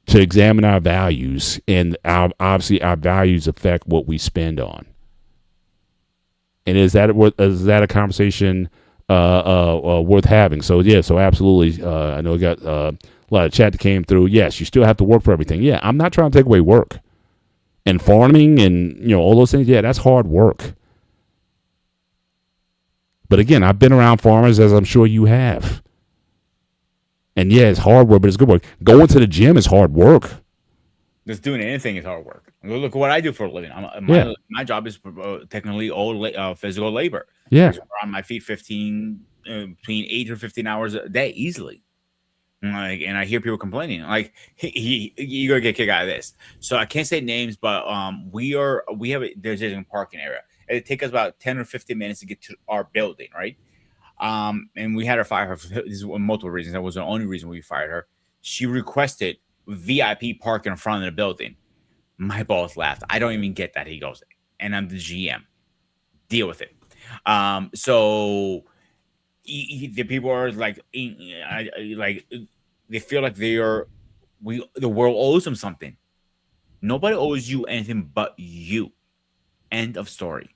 To examine our values, and obviously our values affect what we spend on. And is that a conversation worth having. So yeah, so absolutely. I know we got a lot of chat that came through. Yes, you still have to work for everything. Yeah, I'm not trying to take away work and farming and all those things. Yeah, that's hard work. But again, I've been around farmers, as I'm sure you have. And yeah, it's hard work, but it's good work. Going to the gym is hard work. Just doing anything is hard work. Look at what I do for a living. Yeah, My job is technically all physical labor yeah. because we're on my feet between 8 or 15 hours a day easily. Like, and I hear people complaining, like, you gonna get a kick out of this. So I can't say names, but we have there's a parking area. It take us about 10 or 15 minutes to get to our building, right? And we had her fire her. This is multiple reasons. That was the only reason we fired her. She requested VIP parking in front of the building. My boss laughed. I don't even get that. He goes, and I'm the GM. Deal with it. So the people are like, like they feel like they are. The world owes them something. Nobody owes you anything but you. End of story.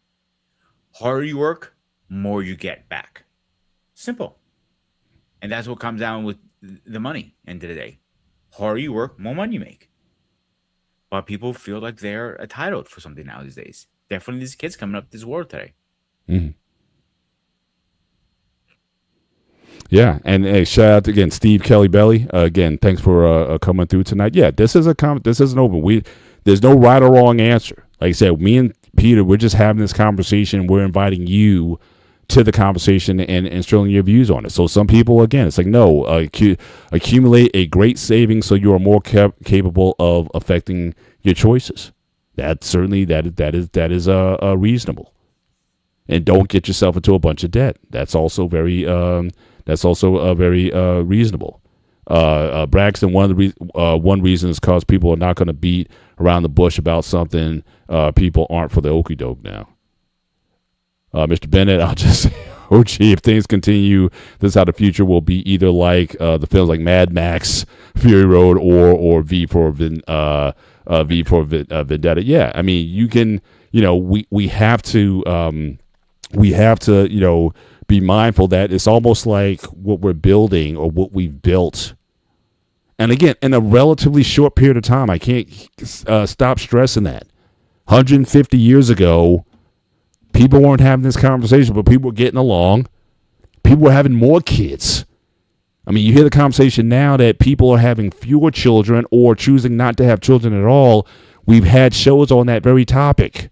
Harder you work, more you get back. Simple. And that's what comes down with the money. End of the day, harder you work, more money you make. But people feel like they're entitled for something now these days. Definitely these kids coming up this world today. Mhm. Yeah, and hey, shout out to, again, Steve Kelly Belly. Again, thanks for coming through tonight. Yeah, this is this isn't open. There's no right or wrong answer. Like I said, me and Peter, we're just having this conversation. We're inviting you to the conversation and showing your views on it. So some people, again, it's like, no, accumulate a great savings so you are more capable of affecting your choices. That certainly that is reasonable. And don't get yourself into a bunch of debt. That's also very very reasonable. Braxton, one reason is because people are not going to beat around the bush about something. People aren't for the okie doke now. Mr. Bennett, I'll just say, oh gee, if things continue, this is how the future will be. Either like the films like Mad Max, Fury Road, or V for Vendetta. Yeah, I mean, you can, we have to be mindful that it's almost like what we're building or what we've built. And again, in a relatively short period of time, I can't stop stressing that. 150 years ago, people weren't having this conversation, but people were getting along. People were having more kids. I mean, you hear the conversation now that people are having fewer children or choosing not to have children at all. We've had shows on that very topic.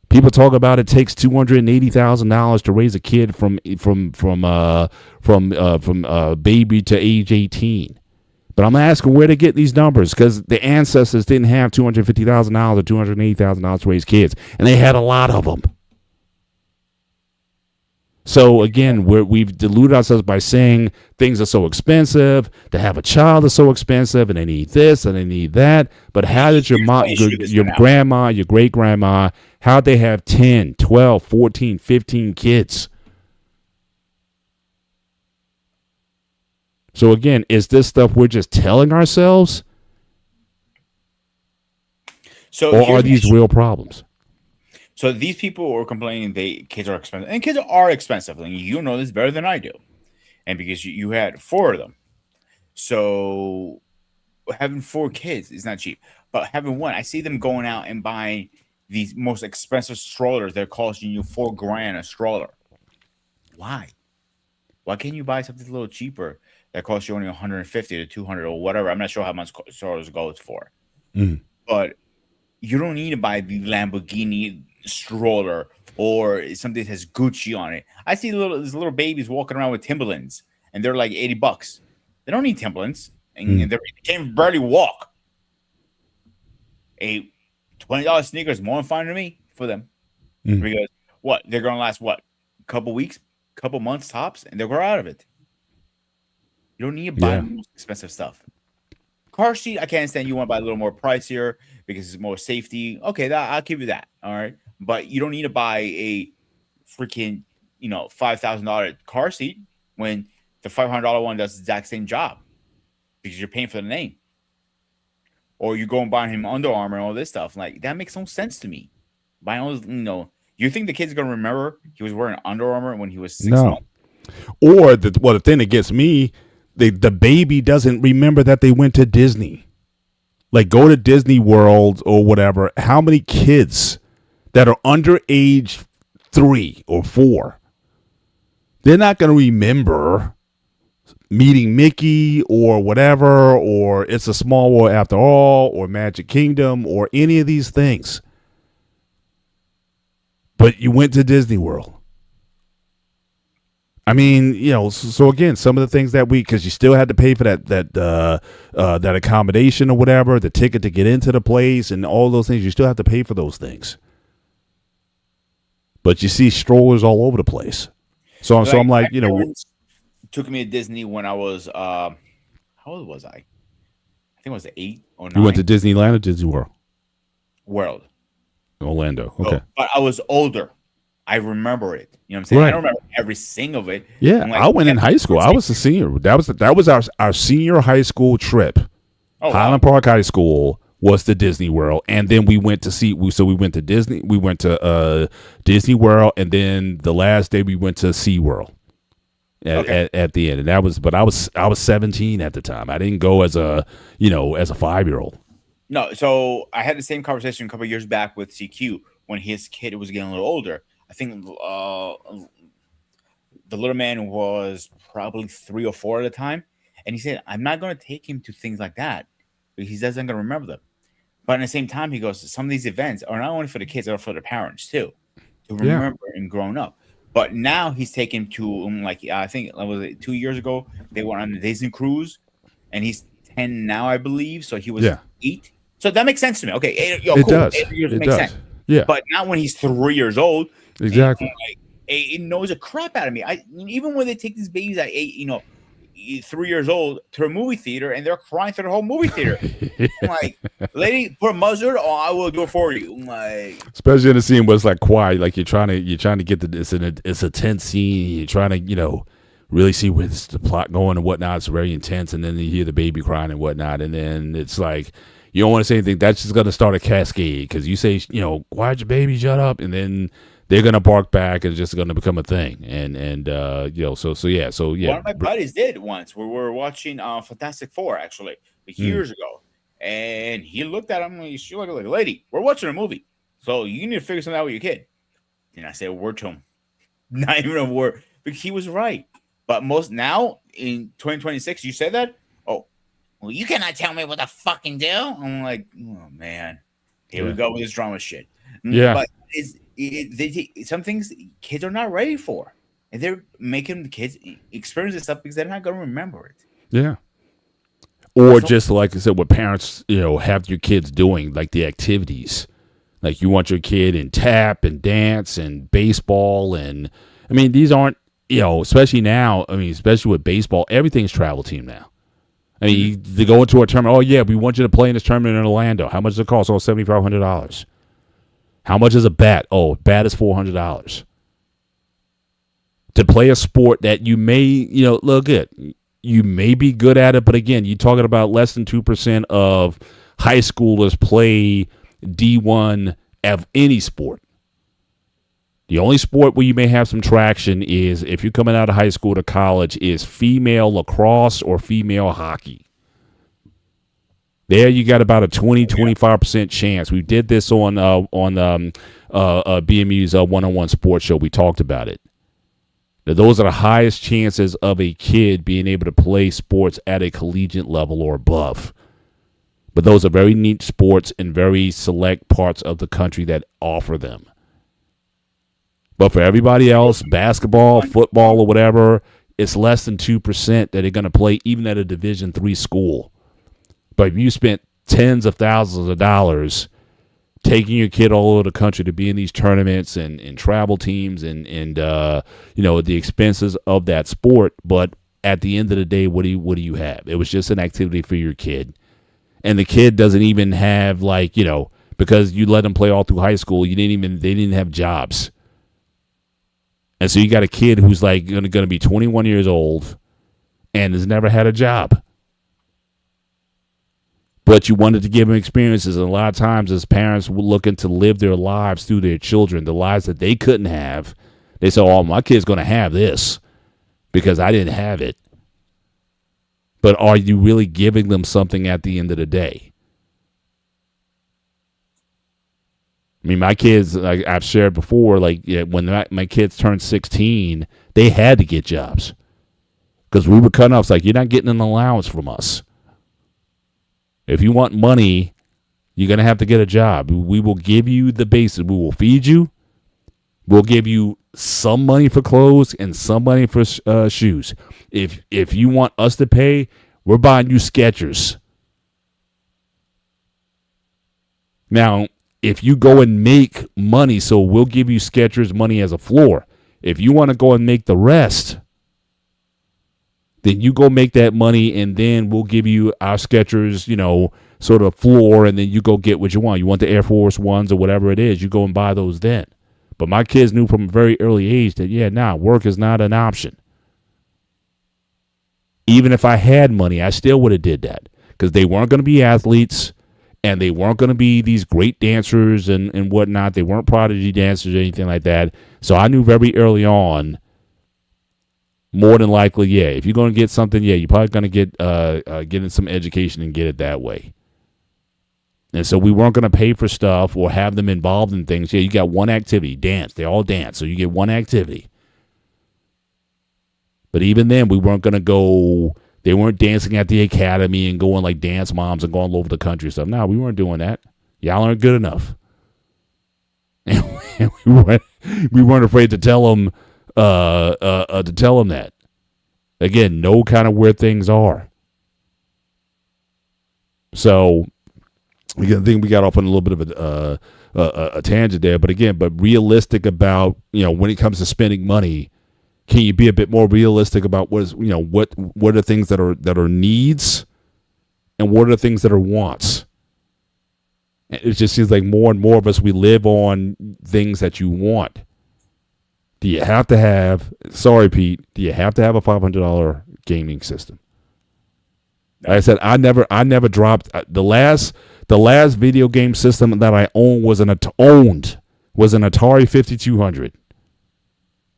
People talk about it takes $280,000 to raise a kid from baby to age 18. But I'm asking where to get these numbers because the ancestors didn't have $250,000 or $280,000 to raise kids, and they had a lot of them. So again, we've deluded ourselves by saying things are so expensive. To have a child is so expensive, and they need this and they need that. But how did your mom, your grandma, your great grandma, how'd they have 10, 12, 14, 15 kids? So again, is this stuff we're just telling ourselves? Or are these real problems? So these people are complaining kids are expensive, and kids are expensive. And you know this better than I do, and because you had 4 of them, so having 4 kids is not cheap. But having one, I see them going out and buying these most expensive strollers. They're costing you $4,000 a stroller. Why? Why can't you buy something a little cheaper that costs you only 150 to 200 or whatever? I'm not sure how much strollers goes for, but you don't need to buy the Lamborghini stroller or something that has Gucci on it. I see these little babies walking around with Timberlands, and they're like $80. They don't need Timberlands, and they can't barely walk. A $20 sneaker is more than fine to me for them because they're gonna last a couple weeks, couple months tops, and they'll grow out of it. You don't need to buy the most expensive stuff. Car seat, I can't stand. You want to buy a little more pricier because it's more safety. Okay, I'll give you that. All right, but you don't need to buy a freaking $5,000 car seat when the $500 one does the exact same job because you're paying for the name. Or you go and buy him Under Armour and all this stuff. Like, that makes no sense to me. Buying all this, you think the kid's gonna remember he was wearing Under Armour when he was 6 months? Or the thing that gets me, the baby doesn't remember that they went to Disney. Like, go to Disney World or whatever. How many kids that are under age 3 or 4, they're not going to remember meeting Mickey or whatever, or It's a Small World After All, or Magic Kingdom, or any of these things. But you went to Disney World. I mean, so again, some of the things that because you still had to pay for that accommodation or whatever, the ticket to get into the place, and all those things, you still have to pay for those things. But you see strollers all over the place. So I'm like, took me to Disney when I was how old was I? I think it was 8 or 9. You went to Disneyland or Disney World? World. Orlando. Okay. So, but I was older. I remember it. You know what I'm saying? Right. I don't remember every single of it. Yeah, I went in high school. I was a senior. That was our senior high school trip. Oh, Highland Park High School was to Disney World, and then we went to we went to Disney. We went to Disney World, and then the last day we went to SeaWorld at the end. And that was, but I was 17 at the time. I didn't go as a 5-year-old. No, so I had the same conversation a couple of years back with CQ when his kid was getting a little older. I think the little man was probably 3 or 4 at the time. And he said, I'm not going to take him to things like that because he doesn't going to remember them. But at the same time, he goes, some of these events are not only for the kids, they're for the parents too, to remember and growing up. But now he's taken to, I think, was it 2 years ago, they went on the Disney cruise, and he's 10 now, I believe. So he was 8. So that makes sense to me. Okay, it cool. does. 8 years it makes does. sense. Yeah. But not when he's 3 years old. Exactly. It knows a crap out of me. Even when they take these babies at 8, 3 years old to a movie theater and they're crying through the whole movie theater. I'm like, lady, put a muzzard or I will do it for you. I'm like, especially in a scene where it's like quiet, like you're trying to get it's a tense scene. You're trying to really see where the plot going and whatnot. It's very intense, and then you hear the baby crying and whatnot, and then it's like you don't want to say anything. That's just going to start a cascade because you say, why'd your baby shut up, and then they're going to bark back, and it's just going to become a thing. And so yeah. One of my buddies did once. We were watching Fantastic Four actually years ago, and he looked at him and she looked like, lady, we're watching a movie, so you need to figure something out with your kid. And I said a word to him, not even a word, because he was right. But most now in 2026, you said that. Oh, well, you cannot tell me what to fucking do. I'm like, oh man, here we go with this drama shit. Yeah, but some things kids are not ready for, and they're making the kids experience this stuff because they're not going to remember it. Yeah. Or just like I said, what parents have your kids doing, like the activities, like you want your kid in tap and dance and baseball, and I mean these aren't especially now. I mean especially with baseball, everything's travel team now. I mean they go into a tournament. Oh yeah, we want you to play in this tournament in Orlando. How much does it cost? Oh, $7,500. How much is a bat? Oh, bat is $400. To play a sport that you may, look good. You may be good at it, but again, you're talking about less than 2% of high schoolers play D1 of any sport. The only sport where you may have some traction is if you're coming out of high school to college is female lacrosse or female hockey. There you got about a 20-25% chance. We did this on BMU's one-on-one sports show. We talked about it. Now, those are the highest chances of a kid being able to play sports at a collegiate level or above. But those are very neat sports in very select parts of the country that offer them. But for everybody else, basketball, football, or whatever, it's less than 2% that are going to play even at a Division III school. But if you spent tens of thousands of dollars taking your kid all over the country to be in these tournaments and travel teams and the expenses of that sport, but at the end of the day, what do you have? It was just an activity for your kid. And the kid doesn't even have because you let them play all through high school, they didn't have jobs. And so you got a kid who's going to be 21 years old and has never had a job. But you wanted to give them experiences, and a lot of times as parents were looking to live their lives through their children, the lives that they couldn't have, they say, oh, my kid's going to have this. because I didn't have it. But are you really giving them something at the end of the day? I mean, my kids, like I've shared before, like when my kids turned 16, they had to get jobs because we were cutting off. It's like, you're not getting an allowance from us. If you want money, you're going to have to get a job. We will give you the basics. We will feed you. We'll give you some money for clothes and some money for shoes. If you want us to pay, we're buying you Skechers. Now, if you go and make money, so we'll give you Skechers money as a floor. If you want to go and make the rest, then you go make that money, and then we'll give you our Skechers, sort of floor, and then you go get what you want. You want the Air Force Ones or whatever it is, you go and buy those then. But my kids knew from a very early age that, work is not an option. Even if I had money, I still would have did that because they weren't going to be athletes and they weren't going to be these great dancers and whatnot. They weren't prodigy dancers or anything like that. So I knew very early on, more than likely, if you're going to get something, you're probably going to get in some education and get it that way. And so we weren't going to pay for stuff or have them involved in things. You got one activity, dance. They all dance, so you get one activity. But even then, we weren't going to go. They weren't dancing at the academy and going like dance moms and going all over the country and stuff. No, we weren't doing that. Y'all aren't good enough. And we weren't afraid to tell them that. Again, know kind of where things are. So, I think we got off on a little bit of a tangent there. But realistic about, when it comes to spending money, can you be a bit more realistic about what are the things that are needs and what are the things that are wants? It just seems like more and more of us, we live on things that you want. Do you have to have, sorry, Pete, do you have to have a $500 gaming system? Like I said, I never dropped the last video game system that I owned was an Atari 5200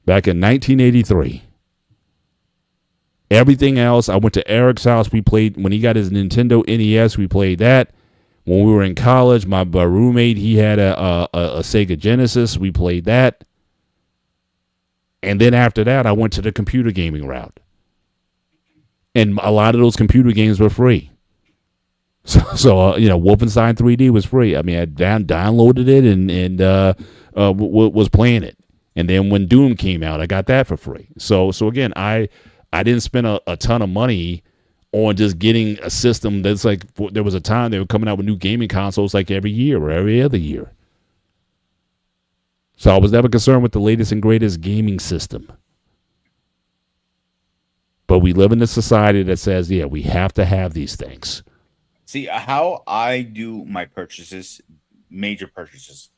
back in 1983. Everything else, I went to Eric's house. We played when he got his Nintendo NES. We played that. When we were in college, my roommate, he had a Sega Genesis. We played that. And then after that, I went to the computer gaming route. And a lot of those computer games were free. So Wolfenstein 3D was free. I mean, I downloaded it and was playing it. And then when Doom came out, I got that for free. So again, I didn't spend a ton of money on just getting a system that's like, there was a time they were coming out with new gaming consoles like every year or every other year. So I was never concerned with the latest and greatest gaming system. But we live in a society that says, we have to have these things. See, how I do my purchases, major purchases,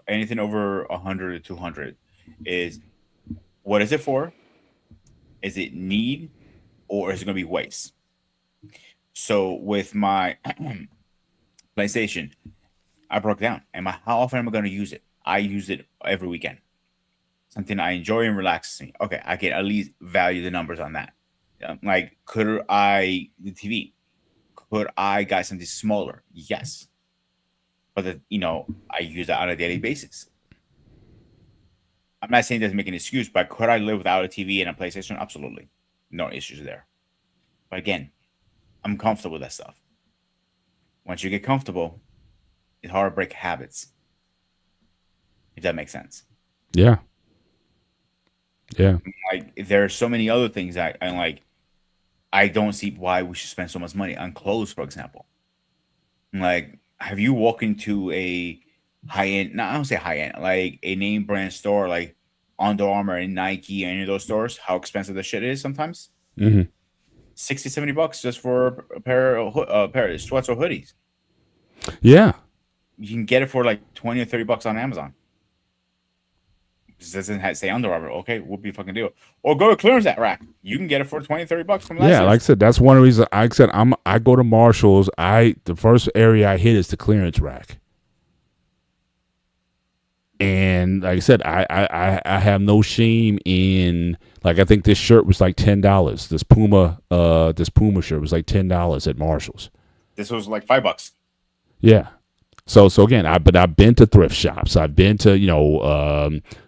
anything over 100 to 200, is what is it for? Is it need or is it going to be waste? So with my PlayStation, I broke down. How often am I going to use it? I use it every weekend. Something I enjoy and relaxes me. Okay, I can at least value the numbers on that. Like, the TV? Could I get something smaller? Yes. But I use that on a daily basis. I'm not saying it doesn't make an excuse, but could I live without a TV and a PlayStation? Absolutely. No issues there. But again, I'm comfortable with that stuff. Once you get comfortable, it's hard to break habits. If that makes sense. Yeah. Yeah. Like, there are so many other things I don't see why we should spend so much money on clothes, for example. Like, have you walked into a high-end, no, I don't say high-end, like a name brand store like Under Armour and Nike and any of those stores, how expensive the shit is sometimes? Mm-hmm. $60-$70 just for a pair of sweats or hoodies. Yeah. You can get it for like $20 or $30 on Amazon. This doesn't say Under Armour. Okay, what be fucking deal? Or go to clearance that rack. You can get it for $20-$30 from last year. Like I said, that's one reason. I go to Marshall's. The first area I hit is the clearance rack. And like I said, I have no shame in, like, I think this shirt was like $10. This Puma shirt was like $10 at Marshalls. This was like $5. Yeah. So again, I've been to thrift shops. I've been to,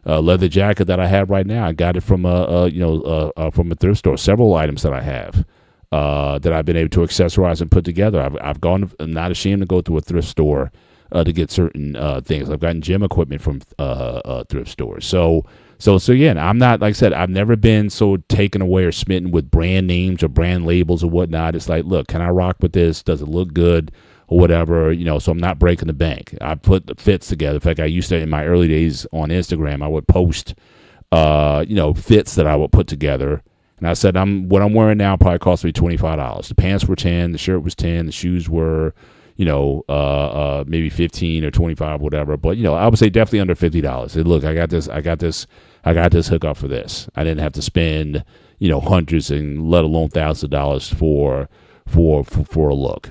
a leather jacket that I have right now. I got it from from a thrift store. Several items that I have that I've been able to accessorize and put together. I'm not ashamed to go to a thrift store to get certain things. I've gotten gym equipment from thrift stores. So again, I'm not, like I said, I've never been so taken away or smitten with brand names or brand labels or whatnot. It's like, look, can I rock with this? Does it look good? Or whatever, so I'm not breaking the bank. I put the fits together. In fact, I used to, in my early days on Instagram, I would post, fits that I would put together. And I said, what I'm wearing now probably cost me $25. The pants were 10, the shirt was 10, the shoes were, maybe 15 or 25, whatever. But, I would say definitely under $50. And look, I got this hookup for this. I didn't have to spend, hundreds and let alone thousands of dollars for a look.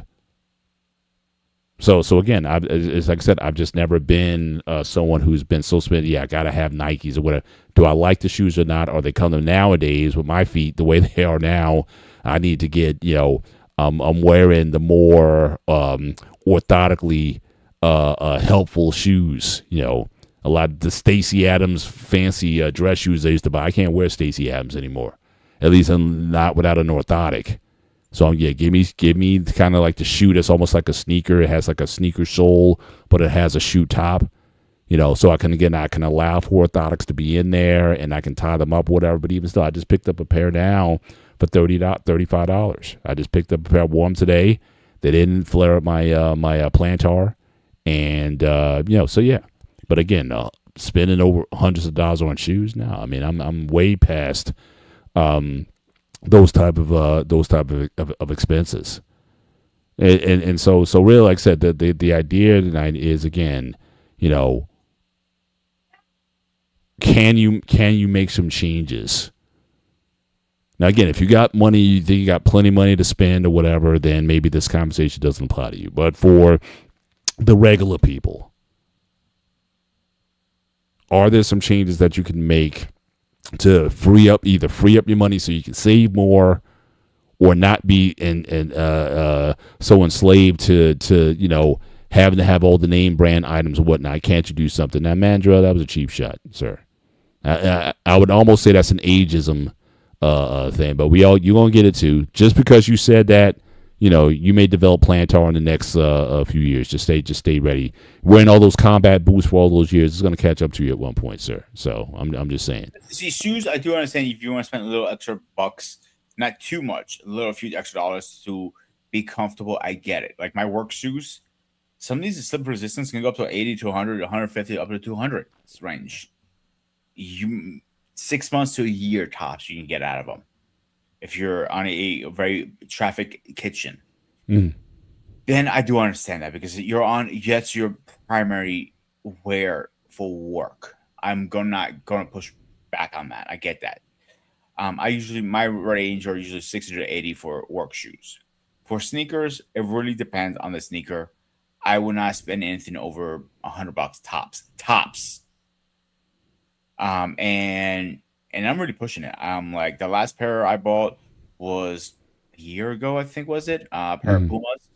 So again, it's like I said, I've just never been someone who's been so spent. Yeah, I gotta have Nikes or whatever. Do I like the shoes or not? Are they coming nowadays with my feet the way they are now? I need to get, I'm wearing the more orthotically helpful shoes. A lot of the Stacey Adams fancy dress shoes I used to buy. I can't wear Stacey Adams anymore. At least I'm not without an orthotic. So yeah, give me kind of like the shoe that's almost like a sneaker. It has like a sneaker sole, but it has a shoe top. So I can allow for orthotics to be in there, and I can tie them up, whatever. But even still, I just picked up a pair now for $35. I just picked up a pair, wore them today. They didn't flare up my plantar, and so yeah. But again, spending over hundreds of dollars on shoes now. I mean, I'm way past those type of expenses, and so really, like I said, the idea tonight is, again, can you make some changes? Now, again, if you got money, you think you got plenty of money to spend or whatever, then maybe this conversation doesn't apply to you. But for the regular people, are there some changes that you can make to free up your money so you can save more, or not be so enslaved to having to have all the name brand items and whatnot? Can't you do something? Now, Mandrell, that was a cheap shot, sir. I would almost say that's an ageism thing, but you're gonna get it too. Just because you said that, you may develop plantar in the next few years. Just stay ready. Wearing all those combat boots for all those years is going to catch up to you at one point, sir. So I'm just saying. See, shoes, I do understand if you want to spend a little extra bucks, not too much, a few extra dollars to be comfortable. I get it. Like my work shoes, some of these slip resistance can go up to 80 to 100, 150, up to 200 range. 6 months to a year tops you can get out of them. If you're on a very traffic kitchen, then I do understand that, because that's your primary wear for work. I'm not gonna push back on that. I get that. My range are usually 60 to 80 for work shoes. For sneakers, it really depends on the sneaker. I would not spend anything over $100 tops. And I'm really pushing it. Like the last pair I bought was a year ago, I think, was it? Pair of Pumas,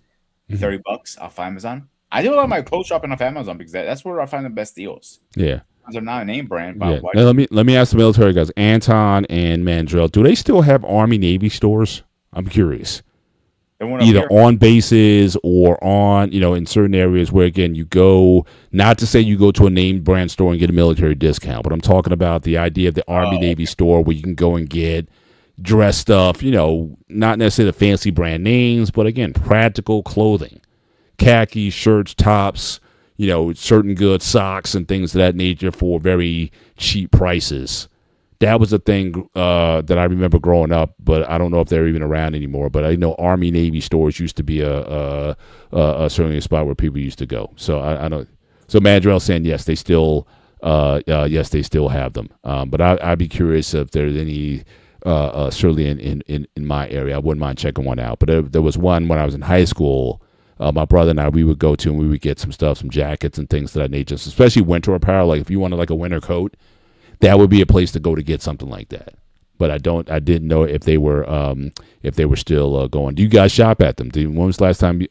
$30 off Amazon. I do a lot of my clothes shopping off Amazon because that's where I find the best deals. Yeah. They're not a name brand. Yeah. Now, let me ask the military guys, Anton and Mandrell, do they still have Army Navy stores? I'm curious. Either on bases or on, in certain areas where, again, you go, not to say you go to a name brand store and get a military discount, but I'm talking about the idea of the Army Navy store where you can go and get dress stuff, not necessarily the fancy brand names, but again, practical clothing, khaki shirts, tops, certain good socks and things of that nature for very cheap prices. That was a thing that I remember growing up, but I don't know if they're even around anymore. But I know Army Navy stores used to be certainly a spot where people used to go. So I don't. So Mandrell saying yes, they still have them. But I'd be curious if there's any certainly in my area. I wouldn't mind checking one out. But there was one when I was in high school my brother and I, we would go to and we would get some stuff, some jackets and things of that nature, especially winter apparel. Like if you wanted like a winter coat, that would be a place to go to get something like that. But I didn't know if they were still going. Do you guys shop at them? When was the last time?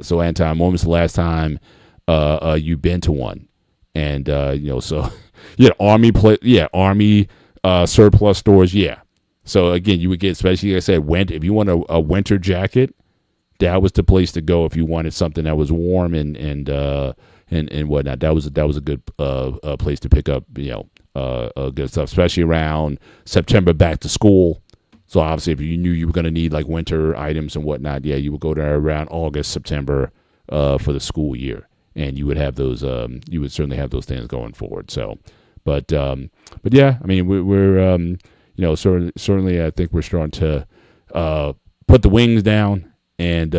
So Anton, when was the last time you been to one? And so yeah, Army surplus stores, yeah. So again, you would get, especially like I said, if you want a winter jacket, that was the place to go if you wanted something that was warm and whatnot. That was a good place to pick up good stuff, especially around September back to school. So obviously, if you knew you were going to need like winter items and whatnot, yeah, you would go there around August, September for the school year, and you would have those. You would certainly have those things going forward. So, but yeah, I mean, we're certainly I think we're starting to put the wings down and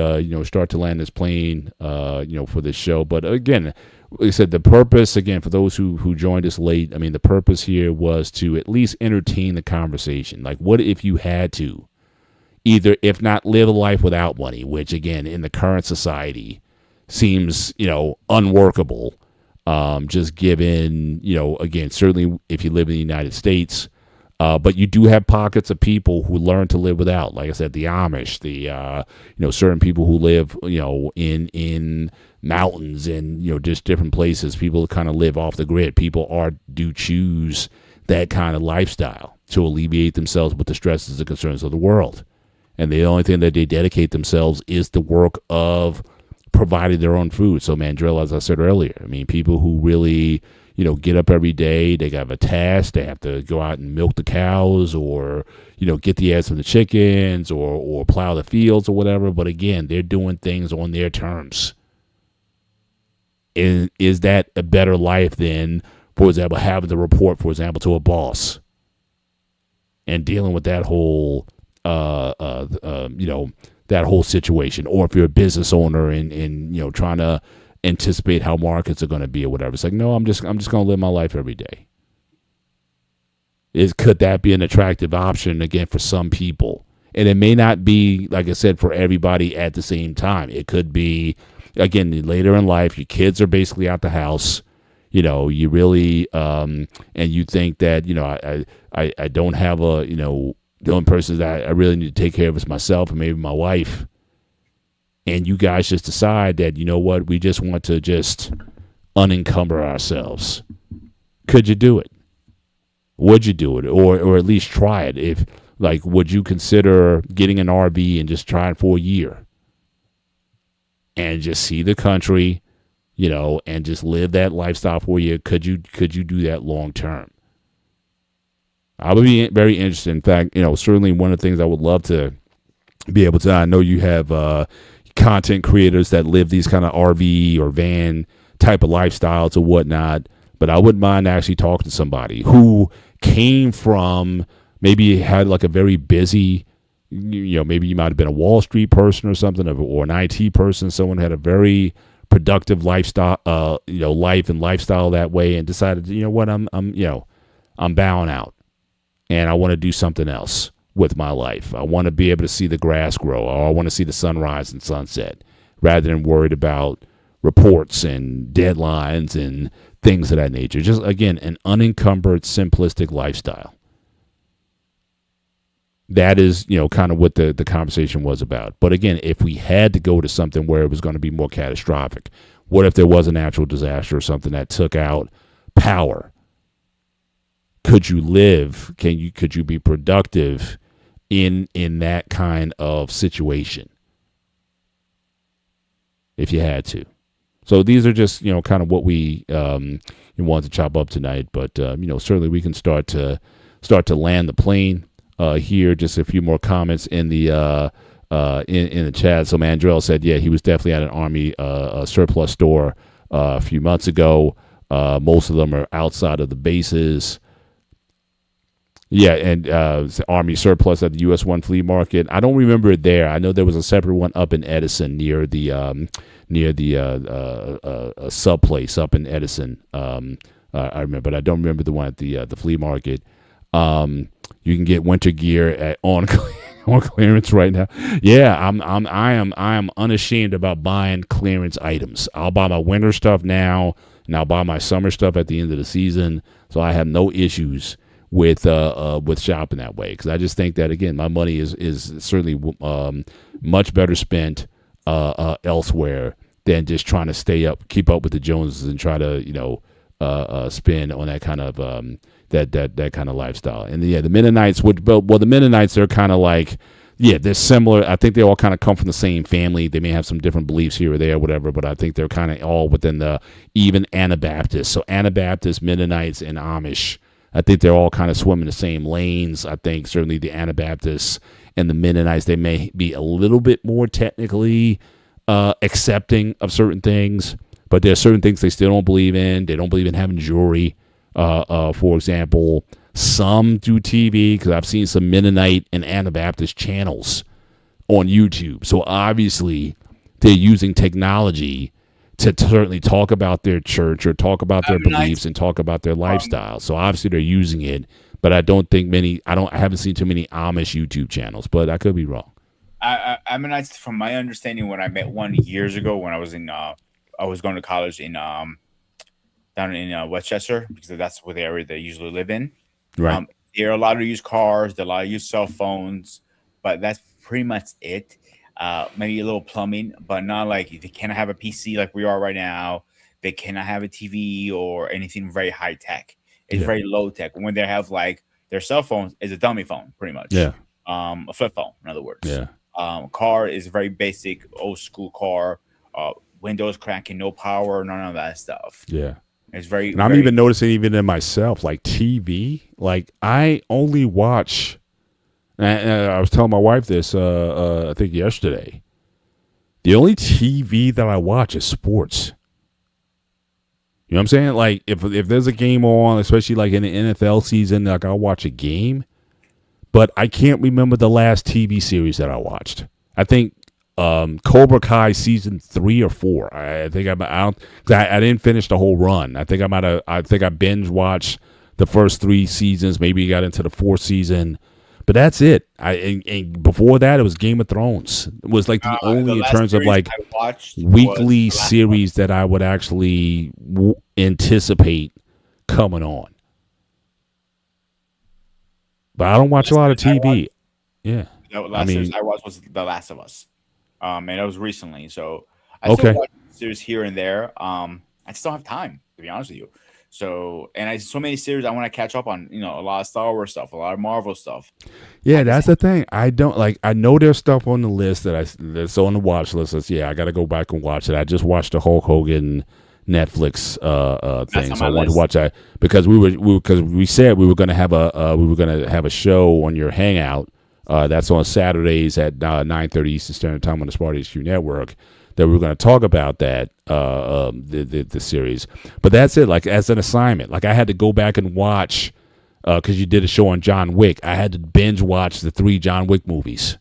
start to land this plane for this show. But again, like I said, the purpose, again, for those who joined us late, I mean, the purpose here was to at least entertain the conversation. Like, what if you had to either, if not live a life without money, which again, in the current society seems, unworkable, just given, again, certainly if you live in the United States, but you do have pockets of people who learn to live without, like I said, the Amish, the certain people who live, in mountains and just different places. People kind of live off the grid. People do choose that kind of lifestyle to alleviate themselves with the stresses and concerns of the world. And the only thing that they dedicate themselves is the work of providing their own food. So Mandrill, as I said earlier, I mean, people who really get up every day, they have a task, they have to go out and milk the cows or, get the eggs from the chickens or plow the fields or whatever. But again, they're doing things on their terms. Is that a better life than, for example, having to report, for example, to a boss and dealing with that whole, that whole situation? Or if you're a business owner and trying to anticipate how markets are going to be or whatever. It's like, no, I'm just going to live my life every day. Could that be an attractive option again for some people? And it may not be, like I said, for everybody at the same time. It could be, again, later in life, your kids are basically out the house. You really, and you think that, I don't have the only person that I really need to take care of is myself and maybe my wife. And you guys just decide that, what, we just want to just unencumber ourselves. Could you do it? Would you do it? Or at least try it? Would you consider getting an RV and just trying for a year? And just see the country, and just live that lifestyle for you? Could you do that long term? I would be very interested. In fact, certainly one of the things I would love to be able to, I know you have content creators that live these kind of RV or van type of lifestyles or whatnot, but I wouldn't mind actually talking to somebody who came from, maybe had like a very busy, maybe you might have been a Wall Street person or something, or an IT person, someone had a very productive lifestyle, life and lifestyle that way, and decided, what, I'm bowing out and I want to do something else with my life. I want to be able to see the grass grow, or I want to see the sunrise and sunset, rather than worried about reports and deadlines and things of that nature. Just, again, an unencumbered, simplistic lifestyle. That is, kind of what the conversation was about. But again, if we had to go to something where it was going to be more catastrophic, what if there was a natural disaster or something that took out power? Could you live? Could you be productive in that kind of situation if you had to? So these are just, kind of what we wanted to chop up tonight. But certainly we can start to land the plane here. Just a few more comments in the in the chat. So Mandrell said, yeah, he was definitely at an Army surplus store a few months ago. Most of them are outside of the bases. Yeah, and Army surplus at the US 1 flea market. I don't remember it there. I know there was a separate one up in Edison near the sub place up in Edison. I remember, but I don't remember the one at the flea market. You can get winter gear at on clearance right now. Yeah, I am unashamed about buying clearance items. I'll buy my winter stuff now, and I'll buy my summer stuff at the end of the season. So I have no issues with shopping that way, because I just think that, again, my money is certainly much better spent elsewhere than just trying to keep up with the Joneses, and try to spend on that kind of that kind of lifestyle. And yeah, the Mennonites the Mennonites are kind of like, yeah, they're similar. I think they all kind of come from the same family. They may have some different beliefs here or there, whatever, but I think they're kind of all within the even Anabaptists. So Anabaptists, Mennonites, and Amish, I think they're all kind of swimming the same lanes. I think certainly the Anabaptists and the Mennonites, they may be a little bit more technically accepting of certain things, but there are certain things they still don't believe in. They don't believe in having jury. For example, some do TV, because I've seen some Mennonite and Anabaptist channels on YouTube. So obviously they're using technology to certainly talk about their church, or talk about their beliefs, and talk about their lifestyle. So obviously they're using it, but I haven't seen too many Amish YouTube channels, but I could be wrong. Ammonites, from my understanding, when I met one years ago, when I was going to college in down in Westchester, because that's where the area they usually live in. Right. There are a lot of used cars, there are a lot of used cell phones, but that's pretty much it. Maybe a little plumbing, but not like they cannot have a PC like we are right now. They cannot have a TV or anything very high tech. It's very low tech. When they have like their cell phones is a dummy phone, pretty much. Yeah. A flip phone, in other words. Yeah. Car is very basic, old school car. Windows cracking, no power, none of that stuff. Yeah. It's very. And I'm even noticing, even in myself, like TV. Like I only watch. And I was telling my wife this, I think yesterday. The only TV that I watch is sports. You know what I'm saying? Like if there's a game on, especially like in the NFL season, like I'll watch a game. But I can't remember the last TV series that I watched. I think Cobra Kai season 3 or 4. I think I didn't finish the whole run. I think I binge watched the first 3 seasons. Maybe got into the 4th season, but that's it. And before that, it was Game of Thrones. It was like the only, in terms of like weekly series that I would actually anticipate coming on. But I don't watch a lot of TV. Yeah, the last series I watched was The Last of Us. And it was recently, so I still watch series here and there. I just don't have time, to be honest with you. So, and so many series I want to catch up on. A lot of Star Wars stuff, a lot of Marvel stuff. Yeah, that's the thing. I don't like. I know there's stuff on the list that's on the watch list. I got to go back and watch it. I just watched the Hulk Hogan Netflix thing, so I wanted to watch that because we said we were going to have a show on your Hangout. That's on Saturdays at 9:30 Eastern Standard Time on the Smart HQ Network. That we were going to talk about that the series, but that's it. Like as an assignment, like I had to go back and watch because you did a show on John Wick. I had to binge watch the 3 John Wick movies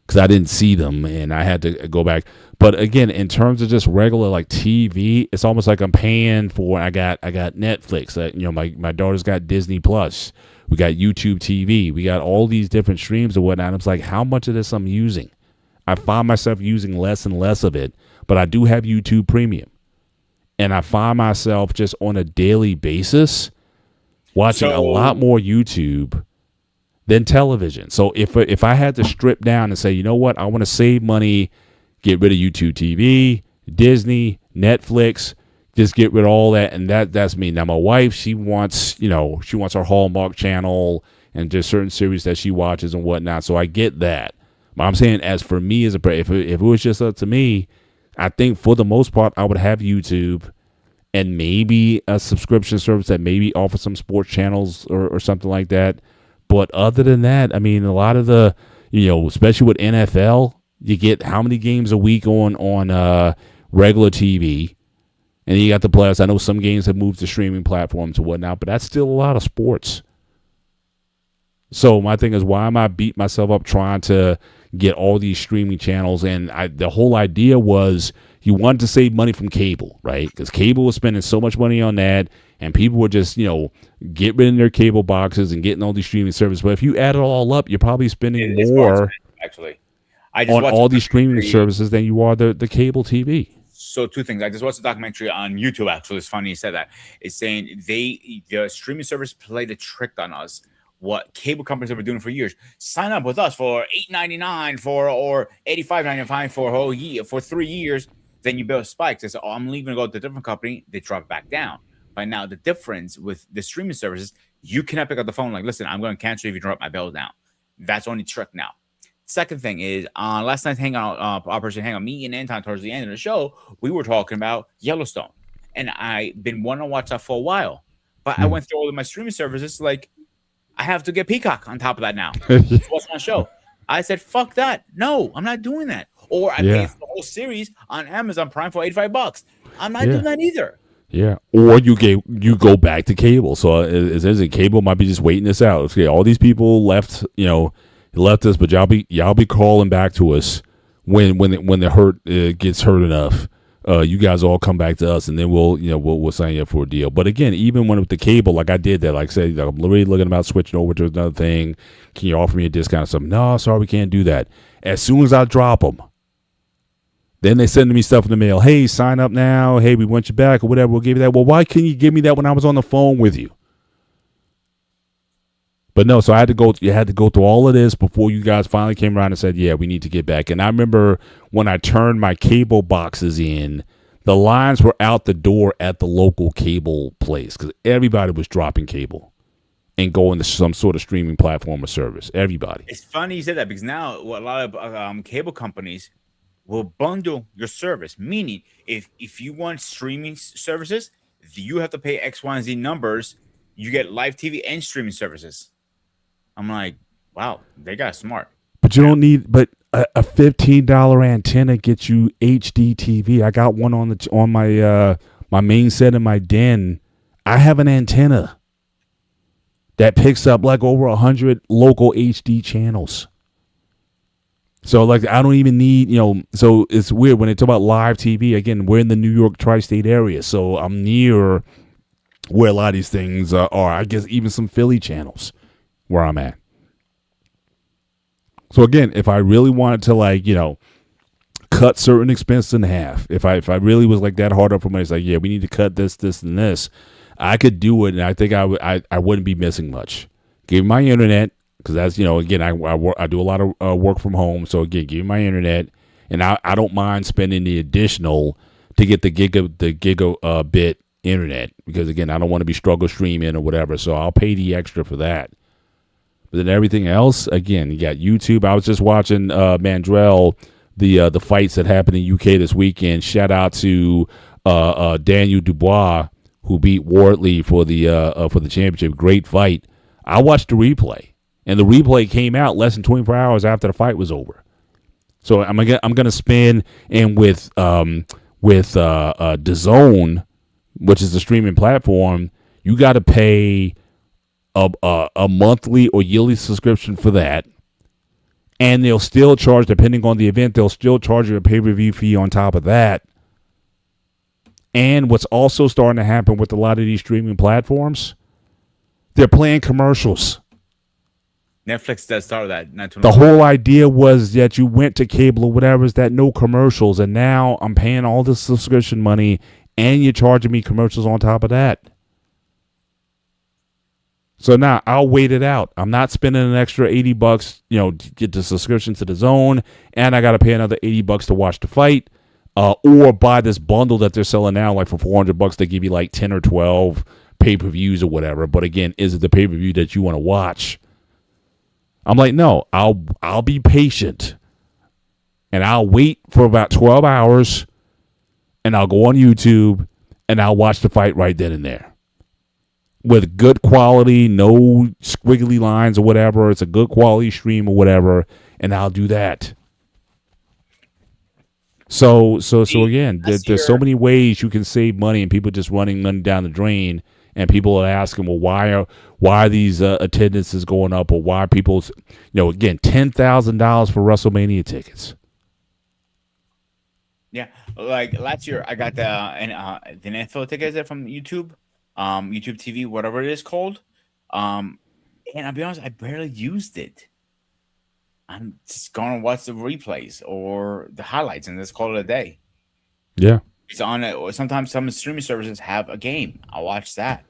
because I didn't see them, and I had to go back. But again, in terms of just regular like TV, it's almost like I'm paying for. I got Netflix. My daughter's got Disney Plus. We got YouTube TV. We got all these different streams and whatnot. It's like, how much of this I'm using? I find myself using less and less of it, but I do have YouTube Premium. And I find myself just on a daily basis watching a lot more YouTube than television. So if I had to strip down and say, you know what, I want to save money, get rid of YouTube TV, Disney, Netflix, just get rid of all that, and that's me. Now my wife, she wants her Hallmark channel and just certain series that she watches and whatnot. So I get that. But I'm saying, as for me, if it was just up to me, I think for the most part I would have YouTube and maybe a subscription service that maybe offers some sports channels or something like that. But other than that, I mean, a lot of the, especially with NFL, you get how many games a week on regular TV. And then you got the playoffs. I know some games have moved to streaming platforms and whatnot, but that's still a lot of sports. So my thing is, why am I beating myself up trying to get all these streaming channels? And the whole idea was you wanted to save money from cable, right? Because cable was spending so much money on that, and people were just, get rid of their cable boxes and getting all these streaming services. But if you add it all up, you're probably spending It's more more expensive, actually. I just on watched all a these streaming documentary. services than you are the cable TV. So two things. I just watched a documentary on YouTube. Actually, it's funny you said that. It's saying the streaming service played a trick on us. What cable companies have been doing for years. Sign up with us for $8.99 or $85.95 for a whole year for 3 years. Then you build spikes. They say, "Oh, I'm leaving to go to a different company." They drop it back down. But now the difference with the streaming services, you cannot pick up the phone like, "Listen, I'm going to cancel if you drop my bill down." That's only trick now. Second thing is, last night's hangout, Operation Hangout, me and Anton towards the end of the show, we were talking about Yellowstone, and I've been wanting to watch that for a while, but I went through all of my streaming services. Like, I have to get Peacock on top of that now to watch my show. I said, "Fuck that! No, I'm not doing that." Or I paid for the whole series on Amazon Prime for $85. I'm not doing that either. Yeah, or you go back to cable. So as a cable might be just waiting this out. Okay, all these people left, left us, but y'all be calling back to us when the hurt gets hurt enough. You guys all come back to us, and then we'll sign you up for a deal. But again, even when with the cable, like I did that, like I said, I'm literally looking about switching over to another thing. Can you offer me a discount or something? No, sorry, we can't do that. As soon as I drop them, then they send me stuff in the mail. Hey, sign up now. Hey, we want you back or whatever. We'll give you that. Well, why couldn't you give me that when I was on the phone with you? But no, so you had to go through all of this before you guys finally came around and said, yeah, we need to get back. And I remember when I turned my cable boxes in, the lines were out the door at the local cable place because everybody was dropping cable and going to some sort of streaming platform or service. Everybody. It's funny you said that because now a lot of cable companies will bundle your service, meaning if you want streaming services, you have to pay X, Y, and Z numbers. You get live TV and streaming services. I'm like, wow, they got smart. But you don't need. But a $15 antenna gets you HD TV. I got one on my my main set in my den. I have an antenna that picks up like over 100 local HD channels. So like I don't even need, so it's weird when they talk about live TV. Again, we're in the New York tri-state area, so I'm near where a lot of these things are. I guess even some Philly channels where I'm at. So again, if I really wanted to cut certain expenses in half, if I really was like that hard up for money, it's like, yeah, we need to cut this, and this, I could do it, and I think I wouldn't be missing much. Give me my internet. Because that's, again, I do a lot of work from home. So, again, give me my internet. And I don't mind spending the additional to get the gigabit internet. Because, again, I don't want to be struggle streaming or whatever. So, I'll pay the extra for that. But then everything else, again, you got YouTube. I was just watching Mandrell, the fights that happened in UK this weekend. Shout out to Daniel Dubois, who beat Wardley for the championship. Great fight. I watched the replay. And the replay came out less than 24 hours after the fight was over. So I'm gonna spend, and with DAZN, which is the streaming platform, you got to pay a monthly or yearly subscription for that, and they'll still charge, depending on the event, they'll still charge you a pay-per-view fee on top of that. And what's also starting to happen with a lot of these streaming platforms, they're playing commercials. Netflix does start that. The whole idea was that you went to cable or whatever, is that no commercials, and now I'm paying all this subscription money, and you're charging me commercials on top of that. So now I'll wait it out. I'm not spending an extra $80, to get the subscription to DAZN, and I got to pay another $80 to watch the fight, or buy this bundle that they're selling now, like for $400. They give you like 10 or 12 pay-per-views or whatever. But again, is it the pay-per-view that you want to watch? I'm like, no, I'll be patient, and I'll wait for about 12 hours, and I'll go on YouTube, and I'll watch the fight right then and there. With good quality, no squiggly lines or whatever. It's a good quality stream or whatever, and I'll do that. So again, there's so many ways you can save money, and people just running money down the drain. And people are asking, well, why are these attendances going up, or why people's, again, $10,000 for WrestleMania tickets. Yeah, like last year I got the NFL tickets from YouTube, YouTube TV, whatever it is called. Um, and I'll be honest, I barely used it. I'm just gonna watch the replays or the highlights and just call it a day. Yeah. It's on it. Or sometimes some streaming services have a game. I'll watch that.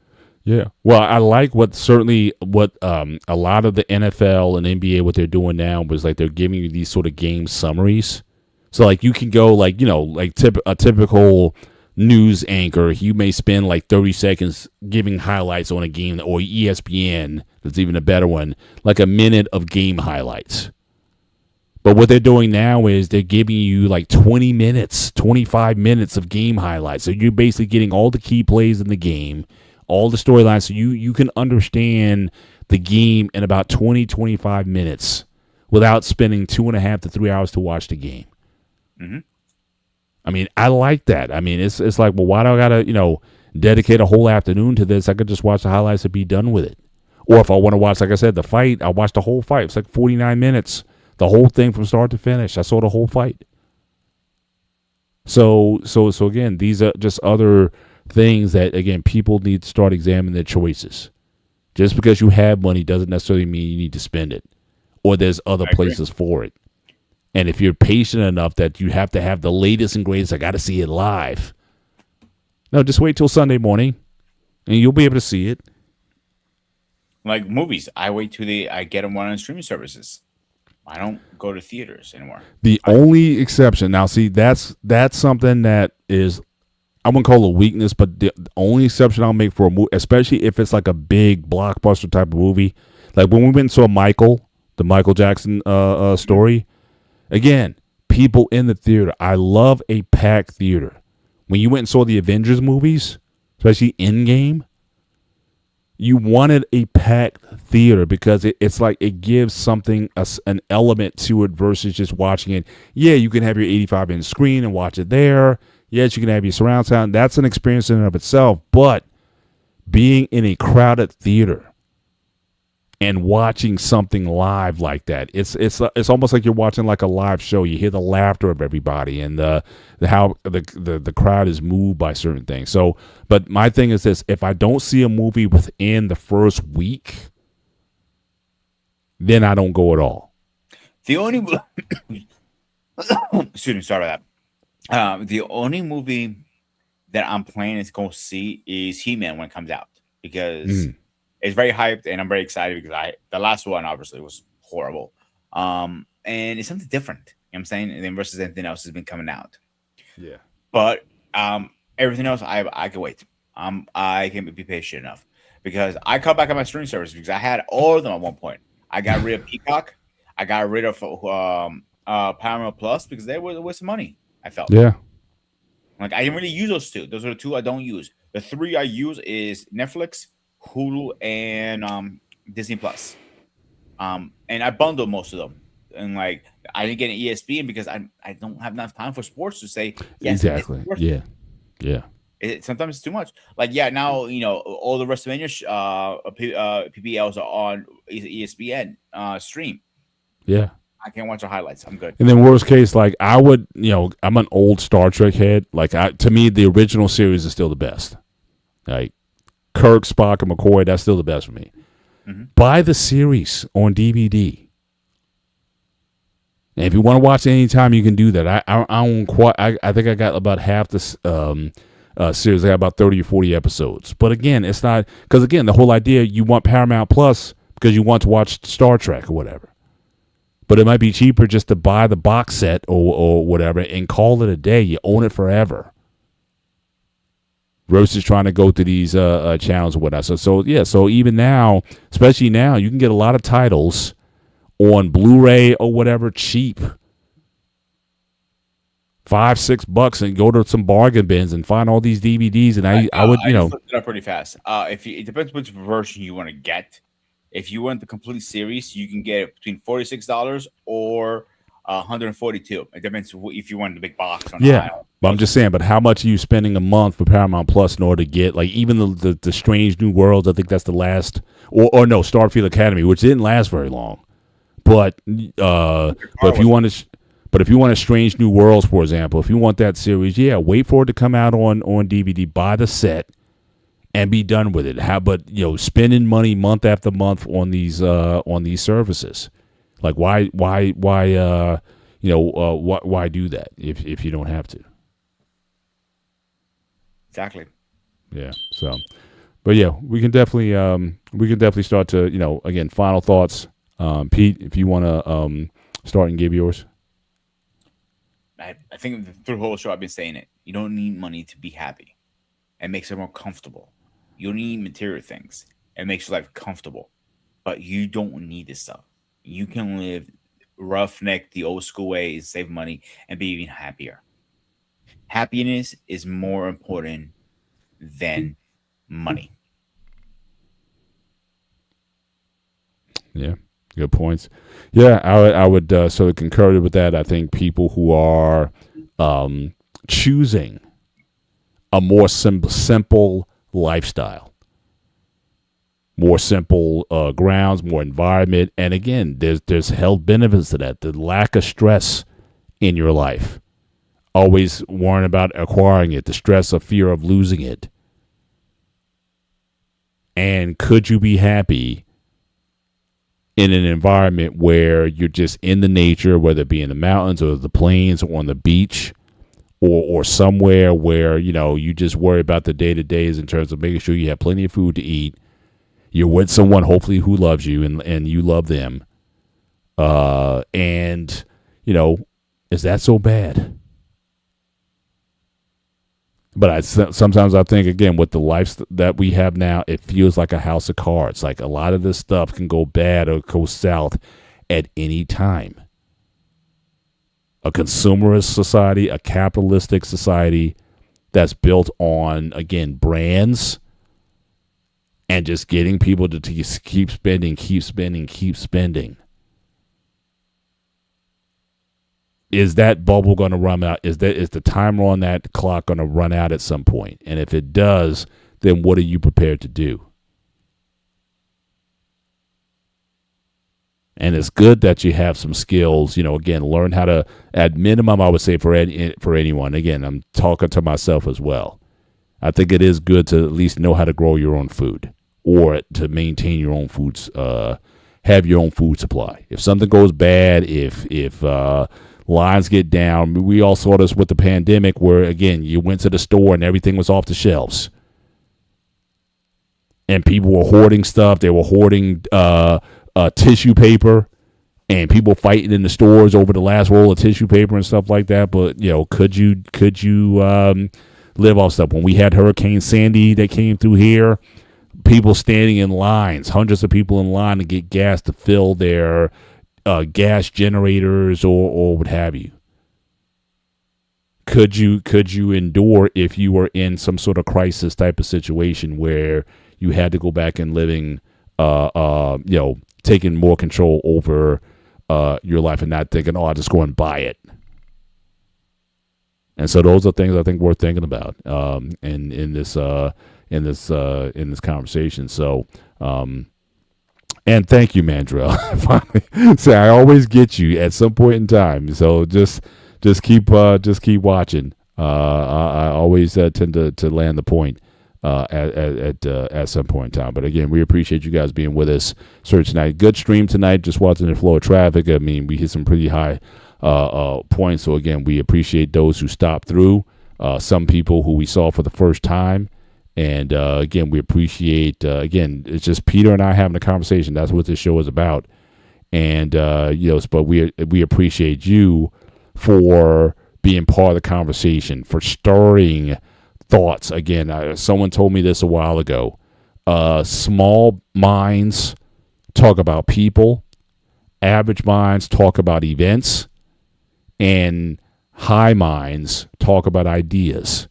Yeah. Well, I like what a lot of the NFL and NBA what they're doing now was like they're giving you these sort of game summaries. So like you can go like, like a typical news anchor, you may spend like 30 seconds giving highlights on a game, or ESPN, that's even a better one, like a minute of game highlights. But what they're doing now is they're giving you like 20 minutes, 25 minutes of game highlights. So you're basically getting all the key plays in the game, all the storylines. So you can understand the game in about 20, 25 minutes without spending 2.5 to 3 hours to watch the game. Mm-hmm. I mean, I like that. I mean, it's like, well, why do I gotta, dedicate a whole afternoon to this? I could just watch the highlights and be done with it. Or if I want to watch, like I said, the fight, I watch the whole fight. It's like 49 minutes, the whole thing from start to finish. I saw the whole fight. So again, these are just other things that, again, people need to start examining their choices. Just because you have money doesn't necessarily mean you need to spend it, or there's other places for it. And if you're patient enough that you have to have the latest and greatest, I got to see it live. No, just wait till Sunday morning, and you'll be able to see it. Like movies, I wait till I get them on streaming services. I don't go to theaters anymore. The only exception, now see, that's something that is, I wouldn't call it a weakness, but the only exception I'll make for a movie, especially if it's like a big blockbuster type of movie, like when we went and saw the Michael Jackson story. Again, people in the theater. I love a packed theater. When you went and saw the Avengers movies, especially Endgame, you wanted a packed theater because it's like it gives something, an element to it versus just watching it. Yeah, you can have your 85-inch screen and watch it there. Yes, you can have your surround sound. That's an experience in and of itself. But being in a crowded theater and watching something live like that, it's almost like you're watching like a live show. You hear the laughter of everybody and how the crowd is moved by certain things. So, but my thing is this: if I don't see a movie within the first week, then I don't go at all. The only excuse me, sorry about that. The only movie that I'm planning to go see is He-Man when it comes out because it's very hyped and I'm very excited because the last one obviously was horrible. And it's something different, you know what I'm saying? And then versus anything else has been coming out. Yeah. But everything else I can wait. I can be patient enough because I cut back on my streaming service because I had all of them at one point. I got rid of Peacock. I got rid of Paramount Plus because they were a waste of money. I felt. Yeah. Like I didn't really use those two. Those are the two I don't use. The three I use is Netflix, Hulu, and Disney Plus. And I bundle most of them. And like I didn't get an ESPN because I don't have enough time for sports to say yes. Exactly. Yeah. Yeah. Sometimes it's too much. Like now all the WrestleMania PPLs are on ESPN stream. Yeah. I can't watch the highlights. I'm good. And then worst case, like I would, I'm an old Star Trek head. Like to me, the original series is still the best. Like Kirk, Spock, and McCoy, that's still the best for me. Mm-hmm. Buy the series on DVD. And if you want to watch it anytime, you can do that. I own quite. I think I got about half this series. I got about 30 or 40 episodes. But again, it's not because again, the whole idea you want Paramount Plus because you want to watch Star Trek or whatever. But it might be cheaper just to buy the box set or whatever and call it a day. You own it forever. Rose is trying to go to these channels or whatnot. So even now, especially now, you can get a lot of titles on Blu-ray or whatever cheap. $5-6 and go to some bargain bins and find all these DVDs. And I would, I just looked it up pretty fast. It depends which version you want to get. If you want the complete series, you can get it between $46 or $142. It depends if you want the big box or not. Yeah, but I'm just saying. But how much are you spending a month for Paramount Plus in order to get like even the Strange New Worlds? I think that's the last, or no, Starfield Academy, which didn't last very long. But if you want to, But if you want a Strange New Worlds, for example, if you want that series, yeah, wait for it to come out on DVD, buy the set, and be done with it. But spending money month after month on these services, like why do that if you don't have to? Exactly. Yeah. So, but yeah, we can definitely start to again, final thoughts. Pete, if you want to start and give yours. I think through the whole show I've been saying it. You don't need money to be happy. It makes it more comfortable. You don't need material things. It makes your life comfortable. But you don't need this stuff. You can live roughneck the old school way, save money, and be even happier. Happiness is more important than money. Yeah, good points. Yeah, I would sort of concur with that. I think people who are choosing a more simple lifestyle, more simple grounds, more environment, and again, there's health benefits to that. The lack of stress in your life, always worrying about acquiring it, the stress of fear of losing it, and could you be happy in an environment where you're just in the nature, whether it be in the mountains or the plains or on the beach, or somewhere where you just worry about the day-to-days in terms of making sure you have plenty of food to eat, you're with someone hopefully who loves you and you love them, and is that so bad? But sometimes I think, again, with the life that we have now, it feels like a house of cards. Like a lot of this stuff can go bad or go south at any time. A consumerist society, a capitalistic society that's built on, again, brands and just getting people to keep spending. Is that bubble going to run out? Is the timer on that clock going to run out at some point? And if it does, then what are you prepared to do? And it's good that you have some skills. Again, learn how to, at minimum, I would say for anyone. Again, I'm talking to myself as well. I think it is good to at least know how to grow your own food or to maintain your own foods. Have your own food supply. If something goes bad, if lines get down. We all saw this with the pandemic where, again, you went to the store and everything was off the shelves. And people were hoarding stuff. They were hoarding tissue paper, and people fighting in the stores over the last roll of tissue paper and stuff like that. But, could you live off stuff? When we had Hurricane Sandy that came through here, people standing in lines, hundreds of people in line to get gas to fill their gas generators or what have you. Could you endure if you were in some sort of crisis type of situation where you had to go back and living, taking more control over your life and not thinking, I'll just go and buy it. And so those are things I think worth thinking about in this conversation. So. And thank you, Mandrell. Finally, say I always get you at some point in time. So just keep watching. I always tend to land the point at some point in time. But again, we appreciate you guys being with us tonight. Good stream tonight. Just watching the flow of traffic. I mean, we hit some pretty high points. So again, we appreciate those who stopped through. Some people who we saw for the first time. And again, we appreciate, it's just Peter and I having a conversation. That's what this show is about. And, but we appreciate you for being part of the conversation, for stirring thoughts. Again, someone told me this a while ago. Small minds talk about people. Average minds talk about events. And high minds talk about ideas.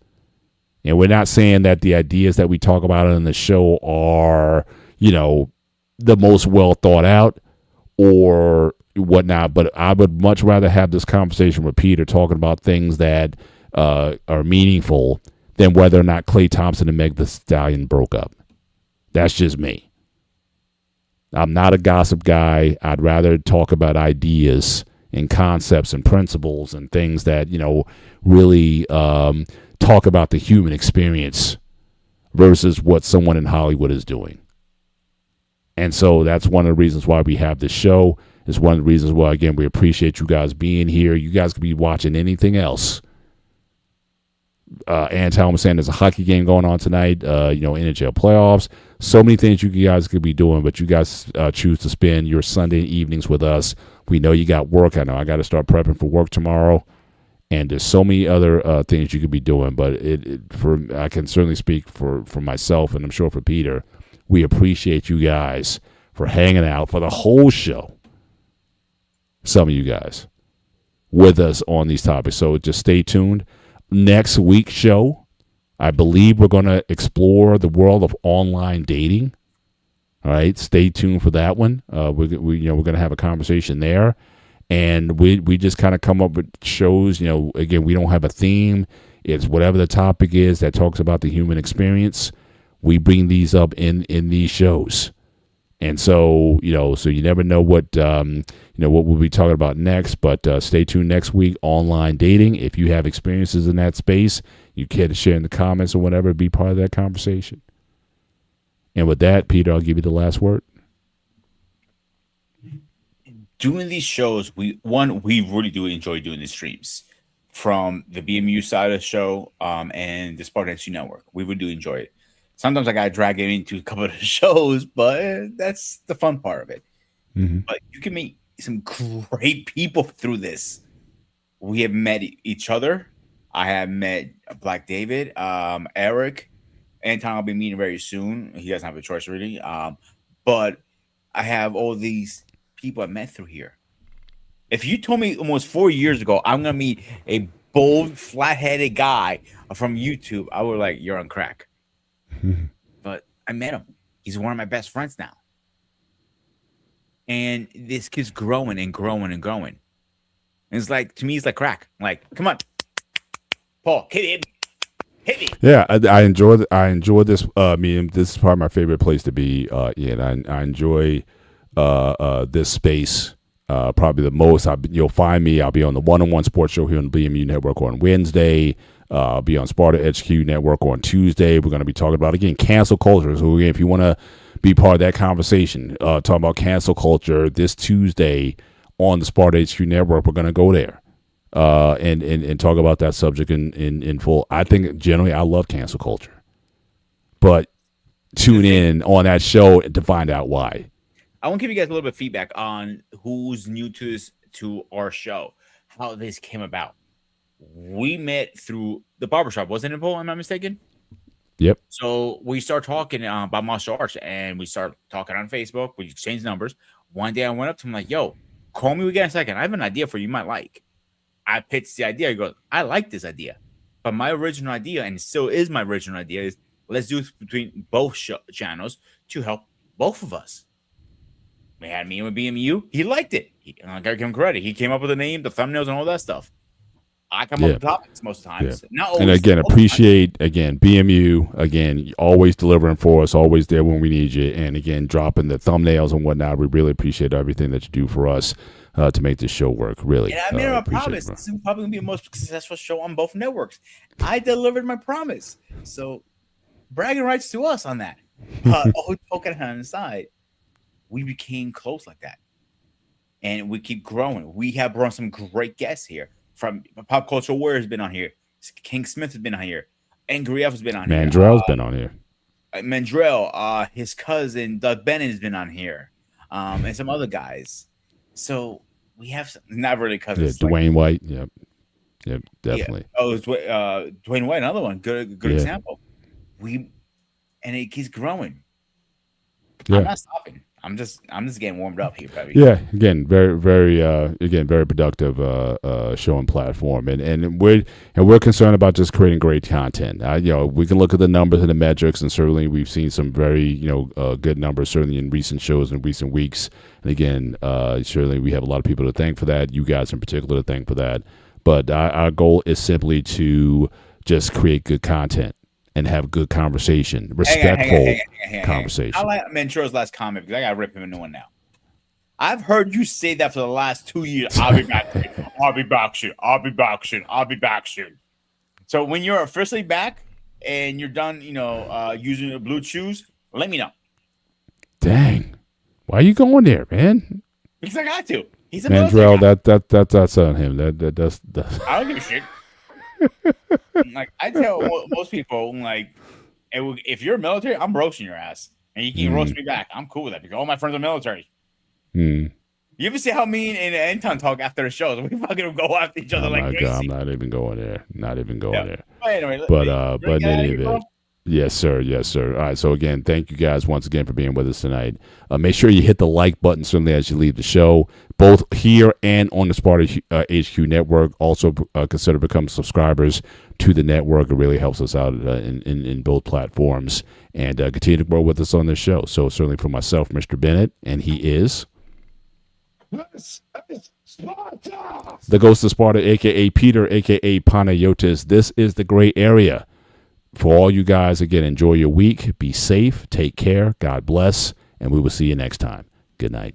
And we're not saying that the ideas that we talk about on the show are, the most well thought out or whatnot. But I would much rather have this conversation with Peter talking about things that are meaningful than whether or not Klay Thompson and Meg Thee Stallion broke up. That's just me. I'm not a gossip guy. I'd rather talk about ideas and concepts and principles and things that, really talk about the human experience versus what someone in Hollywood is doing. And so that's one of the reasons why we have this show. It's one of the reasons why, again, we appreciate you guys being here. You guys could be watching anything else. Anton was saying there's a hockey game going on tonight, NHL playoffs. So many things you guys could be doing, but you guys choose to spend your Sunday evenings with us. We know you got work. I know I got to start prepping for work tomorrow. And there's so many other things you could be doing. But I can certainly speak for myself, and I'm sure for Peter. We appreciate you guys for hanging out for the whole show. Some of you guys with us on these topics. So just stay tuned. Next week's show, I believe we're going to explore the world of online dating. All right, stay tuned for that one. We're going to have a conversation there, and we just kind of come up with shows. Again, we don't have a theme. It's whatever the topic is that talks about the human experience. We bring these up in these shows. And so, so you never know what we'll be talking about next, but stay tuned next week, online dating. If you have experiences in that space, you can share in the comments or whatever, be part of that conversation. And with that, Peter, I'll give you the last word. Doing these shows, we really do enjoy doing these streams from the BMU side of the show and the Spartan SU Network. We would do enjoy it. Sometimes I got to drag it into a couple of the shows, but that's the fun part of it. Mm-hmm. But you can meet some great people through this. We have met each other. I have met Black David, Eric. Anton I'll be meeting very soon. He doesn't have a choice really. But I have all these people I met through here. If you told me almost 4 years ago I'm going to meet a bold, flat-headed guy from YouTube, I would like, you're on crack. But I met him. He's one of my best friends now. And this kid's growing and growing and growing. And it's like, to me, it's like crack. Like, come on, Paul, hit me. Yeah, I enjoy this meeting. This is probably my favorite place to be in. I enjoy this space probably the most. You'll find me. I'll be on the one-on-one sports show here on the BMU Network on Wednesday. I'll be on Sparta HQ Network on Tuesday. We're going to be talking about, again, cancel culture. So, again, if you want to be part of that conversation, talking about cancel culture this Tuesday on the Sparta HQ Network, we're going to go there and talk about that subject in full. I think, generally, I love cancel culture. But tune in on that show to find out why. I want to give you guys a little bit of feedback on who's new to our show, how this came about. We met through the barbershop, wasn't it, Paul? Am I mistaken? Yep. So we start talking about martial arts, and we start talking on Facebook. We exchange numbers. One day I went up to him like, yo, call me again in a second. I have an idea for you might like. I pitched the idea. He goes, I like this idea. But my original idea, and it still is my original idea, is let's do it between both channels to help both of us. We had me with BMU. He liked it. I got to give him credit. He came up with the name, the thumbnails, and all that stuff. I come up with topics most of the times. Yeah. And again, appreciate, BMU, again, always delivering for us, always there when we need you. And again, dropping the thumbnails and whatnot. We really appreciate everything that you do for us to make this show work, really. And I made my promise. This is probably going to be the most successful show on both networks. I delivered my promise. So bragging rights to us on that. Always poking on the side. We became close like that. And we keep growing. We have brought some great guests here. From Pop Culture Warrior has been on here. King Smith has been on here. Angry F has been on here. Mandrell's been on here. Mandrell, his cousin Doug Bennett has been on here. And some other guys. So we have some, not really cousins. Yeah, Dwayne White. Yep, definitely. Yeah. Oh, it's Dwayne White, another one. Good example. And it keeps growing. Yeah. I'm not stopping. I'm just getting warmed up here, baby. Yeah, again, very, very, very productive show and platform, and we're concerned about just creating great content. We can look at the numbers and the metrics, and certainly we've seen some very, good numbers certainly in recent shows and recent weeks. And again, certainly we have a lot of people to thank for that. You guys in particular to thank for that. But our goal is simply to just create good content. And have good conversation, respectful conversation. I like Manchuro's last comment because I got to rip him a new one now. I've heard you say that for the last 2 years. I'll be back soon. I'll be back soon. I'll be back soon. I'll be back soon. So when you're officially back and you're done, using the blue chews, let me know. Dang. Why are you going there, man? Because I got to. He's a Mandrell, that's on him. That's I don't give a shit. Like I tell most people, like, if you're military, I'm roasting your ass, and you can roast me back. I'm cool with that because all my friends are military. You ever see how me and Anton talk after the shows? We fucking go after each other crazy. I'm not even going there. There. But anyway, But in any event. Yes, sir. All right. So again, thank you guys once again for being with us tonight. Make sure you hit the like button certainly as you leave the show, both here and on the Sparta HQ network. Also, consider becoming subscribers to the network. It really helps us out in both platforms, and continue to grow with us on this show. So certainly for myself, Mr. Bennett, and he is Sparta! the Ghost of Sparta, aka Peter, aka Panayotis. This is the gray area. For all you guys, again, enjoy your week. Be safe. Take care. God bless. And we will see you next time. Good night.